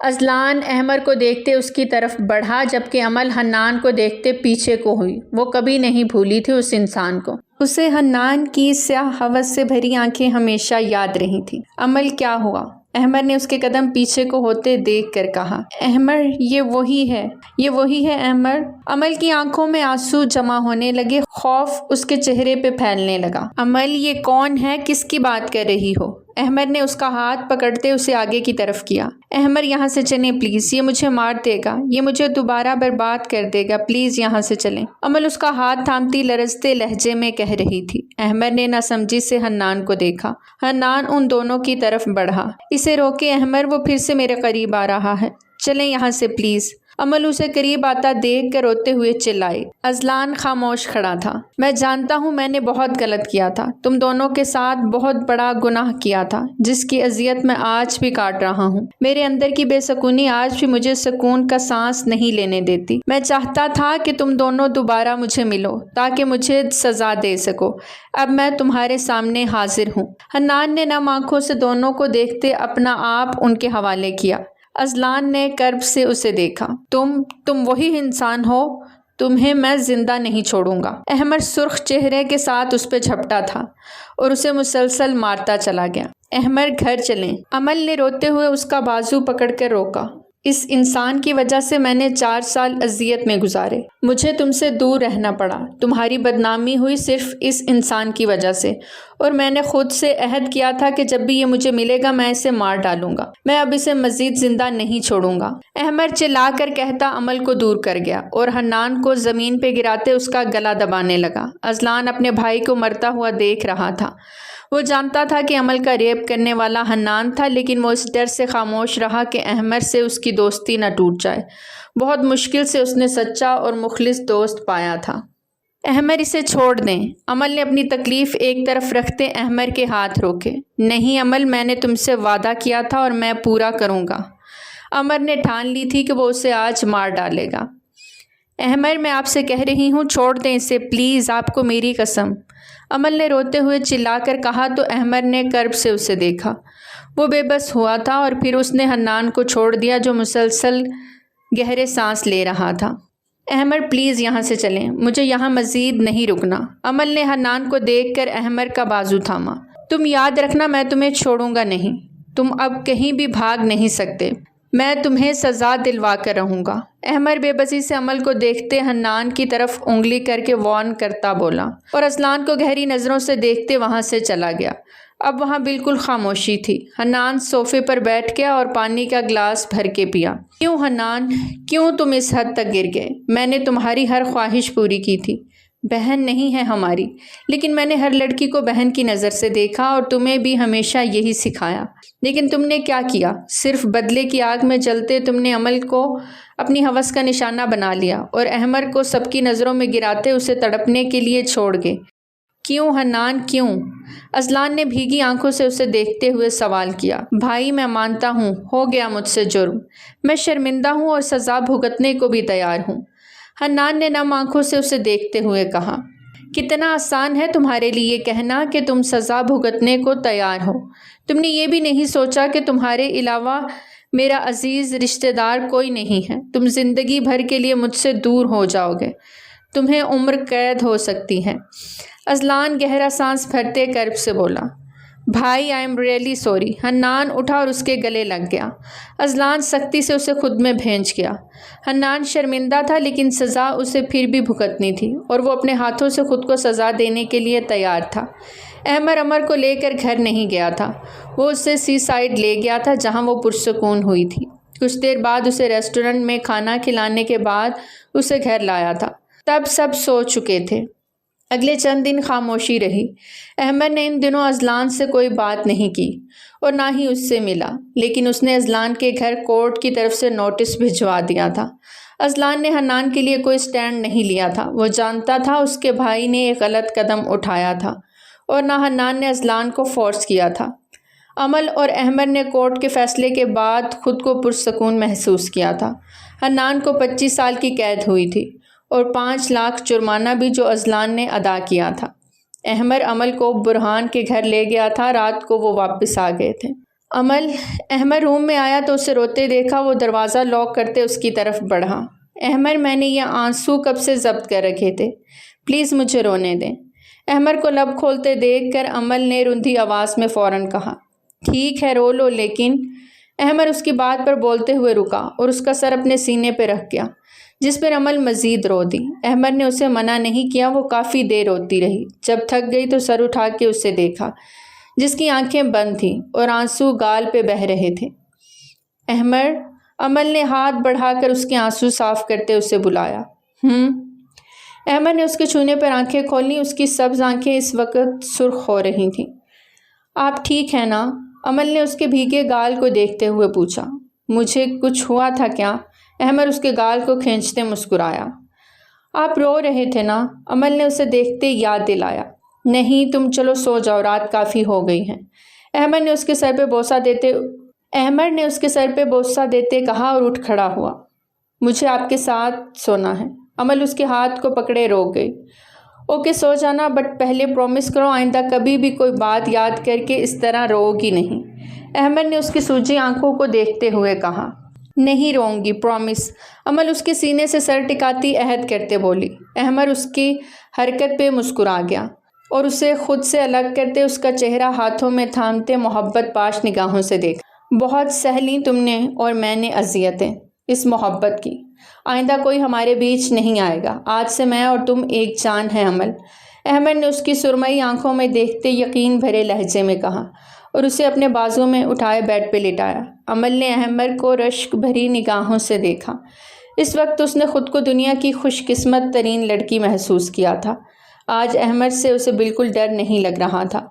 ازلان احمد کو دیکھتے اس کی طرف بڑھا جبکہ امل حنان کو دیکھتے پیچھے کو ہوئی۔ وہ کبھی نہیں بھولی تھی اس انسان کو، اسے حنان کی سیاہ ہوس سے بھری آنکھیں ہمیشہ یاد رہی تھی۔ امل کیا ہوا؟ احمد نے اس کے قدم پیچھے کو ہوتے دیکھ کر کہا۔ احمد یہ وہی ہے احمد۔ امل کی آنکھوں میں آنسو جمع ہونے لگے، خوف اس کے چہرے پہ پھیلنے لگا۔ امل یہ کون ہے؟ کس کی بات کر رہی ہو؟ احمد نے اس کا ہاتھ پکڑتے اسے آگے کی طرف کیا۔ احمد یہاں سے چلیں پلیز، یہ مجھے مار دے گا، یہ مجھے دوبارہ برباد کر دے گا، پلیز یہاں سے چلیں۔ امل اس کا ہاتھ تھامتی لرزتے لہجے میں کہہ رہی تھی۔ احمد نے نہ سمجھی سے حنان کو دیکھا۔ حنان ان دونوں کی طرف بڑھا۔ اسے روکے احمد، وہ پھر سے میرے قریب آ رہا ہے، چلیں یہاں سے پلیز۔ امل اسے قریب آتا دیکھ کر روتے ہوئے چلائی۔ ازلان خاموش کھڑا تھا۔ میں جانتا ہوں میں نے بہت غلط کیا تھا، تم دونوں کے ساتھ بہت بڑا گناہ کیا تھا جس کی اذیت میں آج بھی کاٹ رہا ہوں۔ میرے اندر کی بے سکونی آج بھی مجھے سکون کا سانس نہیں لینے دیتی۔ میں چاہتا تھا کہ تم دونوں دوبارہ مجھے ملو تاکہ مجھے سزا دے سکو۔ اب میں تمہارے سامنے حاضر ہوں۔ حنان نے نم آنکھوں سے دونوں کو دیکھتے اپنا آپ ان کے حوالے کیا۔ ازلان نے کرب سے اسے دیکھا۔ تم وہی انسان ہو، تمہیں میں زندہ نہیں چھوڑوں گا۔ احمد سرخ چہرے کے ساتھ اس پہ جھپٹا تھا اور اسے مسلسل مارتا چلا گیا۔ احمد گھر چلیں، امل نے روتے ہوئے اس کا بازو پکڑ کر روکا۔ اس انسان کی وجہ سے میں نے 4 سال اذیت میں گزارے، مجھے تم سے دور رہنا پڑا، تمہاری بدنامی ہوئی صرف اس انسان کی وجہ سے، اور میں نے خود سے عہد کیا تھا کہ جب بھی یہ مجھے ملے گا میں اسے مار ڈالوں گا، میں اب اسے مزید زندہ نہیں چھوڑوں گا۔ احمد چلا کر کہتا عمل کو دور کر گیا اور حنان کو زمین پہ گراتے اس کا گلا دبانے لگا۔ ازلان اپنے بھائی کو مرتا ہوا دیکھ رہا تھا۔ وہ جانتا تھا کہ عمل کا ریپ کرنے والا حنان تھا، لیکن وہ اس ڈر سے خاموش رہا کہ احمد سے اس کی دوستی نہ ٹوٹ جائے۔ بہت مشکل سے اس نے سچا اور مخلص دوست پایا تھا۔ احمد اسے چھوڑ دیں، عمل نے اپنی تکلیف ایک طرف رکھتے احمد کے ہاتھ روکے۔ نہیں عمل، میں نے تم سے وعدہ کیا تھا اور میں پورا کروں گا۔ عمل نے ٹھان لی تھی کہ وہ اسے آج مار ڈالے گا۔ احمد میں آپ سے کہہ رہی ہوں چھوڑ دیں اسے پلیز، آپ کو میری قسم، عمل نے روتے ہوئے چلا کر کہا تو احمد نے کرب سے اسے دیکھا۔ وہ بے بس ہوا تھا اور پھر اس نے حنان کو چھوڑ دیا جو مسلسل گہرے سانس لے رہا تھا۔ احمد پلیز یہاں سے چلیں، مجھے یہاں مزید نہیں رکنا۔ عمل نے حنان کو دیکھ کر احمد کا بازو تھاما۔ تم یاد رکھنا میں تمہیں چھوڑوں گا نہیں، تم اب کہیں بھی بھاگ نہیں سکتے، میں تمہیں سزا دلوا کر رہوں گا۔ احمد بے بسی سے عمل کو دیکھتے حنان کی طرف انگلی کر کے وارن کرتا بولا اور ازلان کو گہری نظروں سے دیکھتے وہاں سے چلا گیا۔ اب وہاں بالکل خاموشی تھی۔ حنان صوفے پر بیٹھ گیا اور پانی کا گلاس بھر کے پیا۔ کیوں حنان، کیوں تم اس حد تک گر گئے؟ میں نے تمہاری ہر خواہش پوری کی تھی، بہن نہیں ہے ہماری، لیکن میں نے ہر لڑکی کو بہن کی نظر سے دیکھا اور تمہیں بھی ہمیشہ یہی سکھایا۔ لیکن تم نے کیا کیا؟ صرف بدلے کی آگ میں جلتے تم نے عمل کو اپنی ہوس کا نشانہ بنا لیا اور احمر کو سب کی نظروں میں گراتے اسے تڑپنے کے لیے چھوڑ گئے۔ کیوں حنان کیوں؟ اذلان نے بھیگی آنکھوں سے اسے دیکھتے ہوئے سوال کیا۔ بھائی میں مانتا ہوں ہو گیا مجھ سے جرم، میں شرمندہ ہوں اور سزا بھگتنے کو بھی تیار ہوں، حنان نے نم آنکھوں سے اسے دیکھتے ہوئے کہا۔ کتنا آسان ہے تمہارے لیے یہ کہنا کہ تم سزا بھگتنے کو تیار ہو۔ تم نے یہ بھی نہیں سوچا کہ تمہارے علاوہ میرا عزیز رشتہ دار کوئی نہیں ہے۔ تم زندگی بھر کے لیے مجھ سے دور ہو جاؤ گے، تمہیں عمر قید ہو سکتی ہے۔ اذلان گہرا سانس بھرتے کرب سے بولا۔ بھائی I am really sorry. Hanan اٹھا اور اس کے گلے لگ گیا۔ اذلان سختی سے اسے خود میں بھینچ گیا۔ حنان شرمندہ تھا لیکن سزا اسے پھر بھی بھگتنی تھی اور وہ اپنے ہاتھوں سے خود کو سزا دینے کے لیے تیار تھا۔ احمر عمر کو لے کر گھر نہیں گیا تھا، وہ اسے سی سائڈ لے گیا تھا جہاں وہ پرسکون ہوئی تھی۔ کچھ دیر بعد اسے ریسٹورنٹ میں کھانا کھلانے کے بعد اسے گھر لایا تھا۔ تب سب سو چکے تھے۔ اگلے چند دن خاموشی رہی۔ احمد نے ان دنوں اذلان سے کوئی بات نہیں کی اور نہ ہی اس سے ملا، لیکن اس نے اذلان کے گھر کورٹ کی طرف سے نوٹس بھجوا دیا تھا۔ اذلان نے حنان کے لیے کوئی سٹینڈ نہیں لیا تھا، وہ جانتا تھا اس کے بھائی نے ایک غلط قدم اٹھایا تھا اور نہ حنان نے اذلان کو فورس کیا تھا۔ عمل اور احمد نے کورٹ کے فیصلے کے بعد خود کو پرسکون محسوس کیا تھا۔ حنان کو 25 سال کی قید ہوئی تھی اور 5 لاکھ جرمانہ بھی جو اذلان نے ادا کیا تھا۔ احمد عمل کو برہان کے گھر لے گیا تھا، رات کو وہ واپس آ گئے تھے۔ احمد روم میں آیا تو اسے روتے دیکھا، وہ دروازہ لاک کرتے اس کی طرف بڑھا۔ احمد میں نے یہ آنسو کب سے ضبط کر رکھے تھے، پلیز مجھے رونے دیں۔ احمد کو لب کھولتے دیکھ کر عمل نے رندھی آواز میں فوراً کہا، ٹھیک ہے رو لو لیکن۔ احمد اس کی بات پر بولتے ہوئے رکا اور اس کا سر اپنے سینے پہ رکھ گیا، جس پر عمل مزید رو دی۔ احمد نے اسے منع نہیں کیا، وہ کافی دیر روتی رہی۔ جب تھک گئی تو سر اٹھا کے اسے دیکھا، جس کی آنکھیں بند تھیں اور آنسو گال پہ بہہ رہے تھے۔ عمل نے ہاتھ بڑھا کر اس کے آنسو صاف کرتے اسے بلایا۔ احمد نے اس کے چھونے پر آنکھیں کھولیں، اس کی سبز آنکھیں اس وقت سرخ ہو رہی تھیں۔ آپ ٹھیک ہیں نا؟ عمل نے اس کے بھیگے گال کو دیکھتے ہوئے پوچھا۔ مجھے کچھ ہوا تھا کیا؟ احمد اس کے گال کو کھینچتے مسکرایا۔ آپ رو رہے تھے نا؟ عمل نے اسے دیکھتے یاد دلایا۔ نہیں، تم چلو سو جاؤ، رات کافی ہو گئی ہے۔ احمد نے اس کے سر پہ بوسہ دیتے کہا اور اٹھ کھڑا ہوا۔ مجھے آپ کے ساتھ سونا ہے۔ عمل اس کے ہاتھ کو پکڑے روک گئی۔ اوکے سو جانا، بٹ پہلے پرومس کرو آئندہ کبھی بھی کوئی بات یاد کر کے اس طرح رو گی نہیں۔ احمد نے اس کی سوجی آنکھوں کو دیکھتے ہوئے کہا۔ نہیں روؤں گی، پرومس۔ عمل اس کے سینے سے سر ٹکاتی عہد کرتے بولی۔ احمد اس کی حرکت پہ مسکرا گیا اور اسے خود سے الگ کرتے اس کا چہرہ ہاتھوں میں تھامتے محبت پاش نگاہوں سے دیکھا۔ بہت سہ لیں تم نے اور میں نے اذیتیں اس محبت کی، آئندہ کوئی ہمارے بیچ نہیں آئے گا، آج سے میں اور تم ایک جان ہیں عمل۔ احمد نے اس کی سرمئی آنکھوں میں دیکھتے یقین بھرے لہجے میں کہا اور اسے اپنے بازو میں اٹھائے بیڈ پہ لٹایا۔ عمل نے احمد کو رشک بھری نگاہوں سے دیکھا۔ اس وقت اس نے خود کو دنیا کی خوش قسمت ترین لڑکی محسوس کیا تھا۔ آج احمد سے اسے بالکل ڈر نہیں لگ رہا تھا۔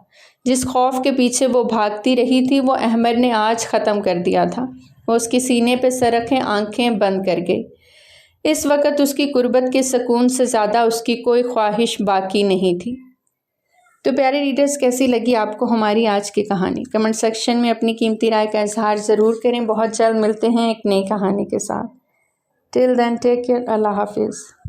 جس خوف کے پیچھے وہ بھاگتی رہی تھی وہ احمد نے آج ختم کر دیا تھا۔ وہ اس کے سینے پہ سر رکھے آنکھیں بند کر گئی۔ اس وقت اس کی قربت کے سکون سے زیادہ اس کی کوئی خواہش باقی نہیں تھی۔ تو پیارے ریڈرز، کیسی لگی آپ کو ہماری آج کی کہانی؟ کمنٹ سیکشن میں اپنی قیمتی رائے کا اظہار ضرور کریں۔ بہت جلد ملتے ہیں ایک نئی کہانی کے ساتھ۔ ٹل دین ٹیک کیئر، اللہ حافظ۔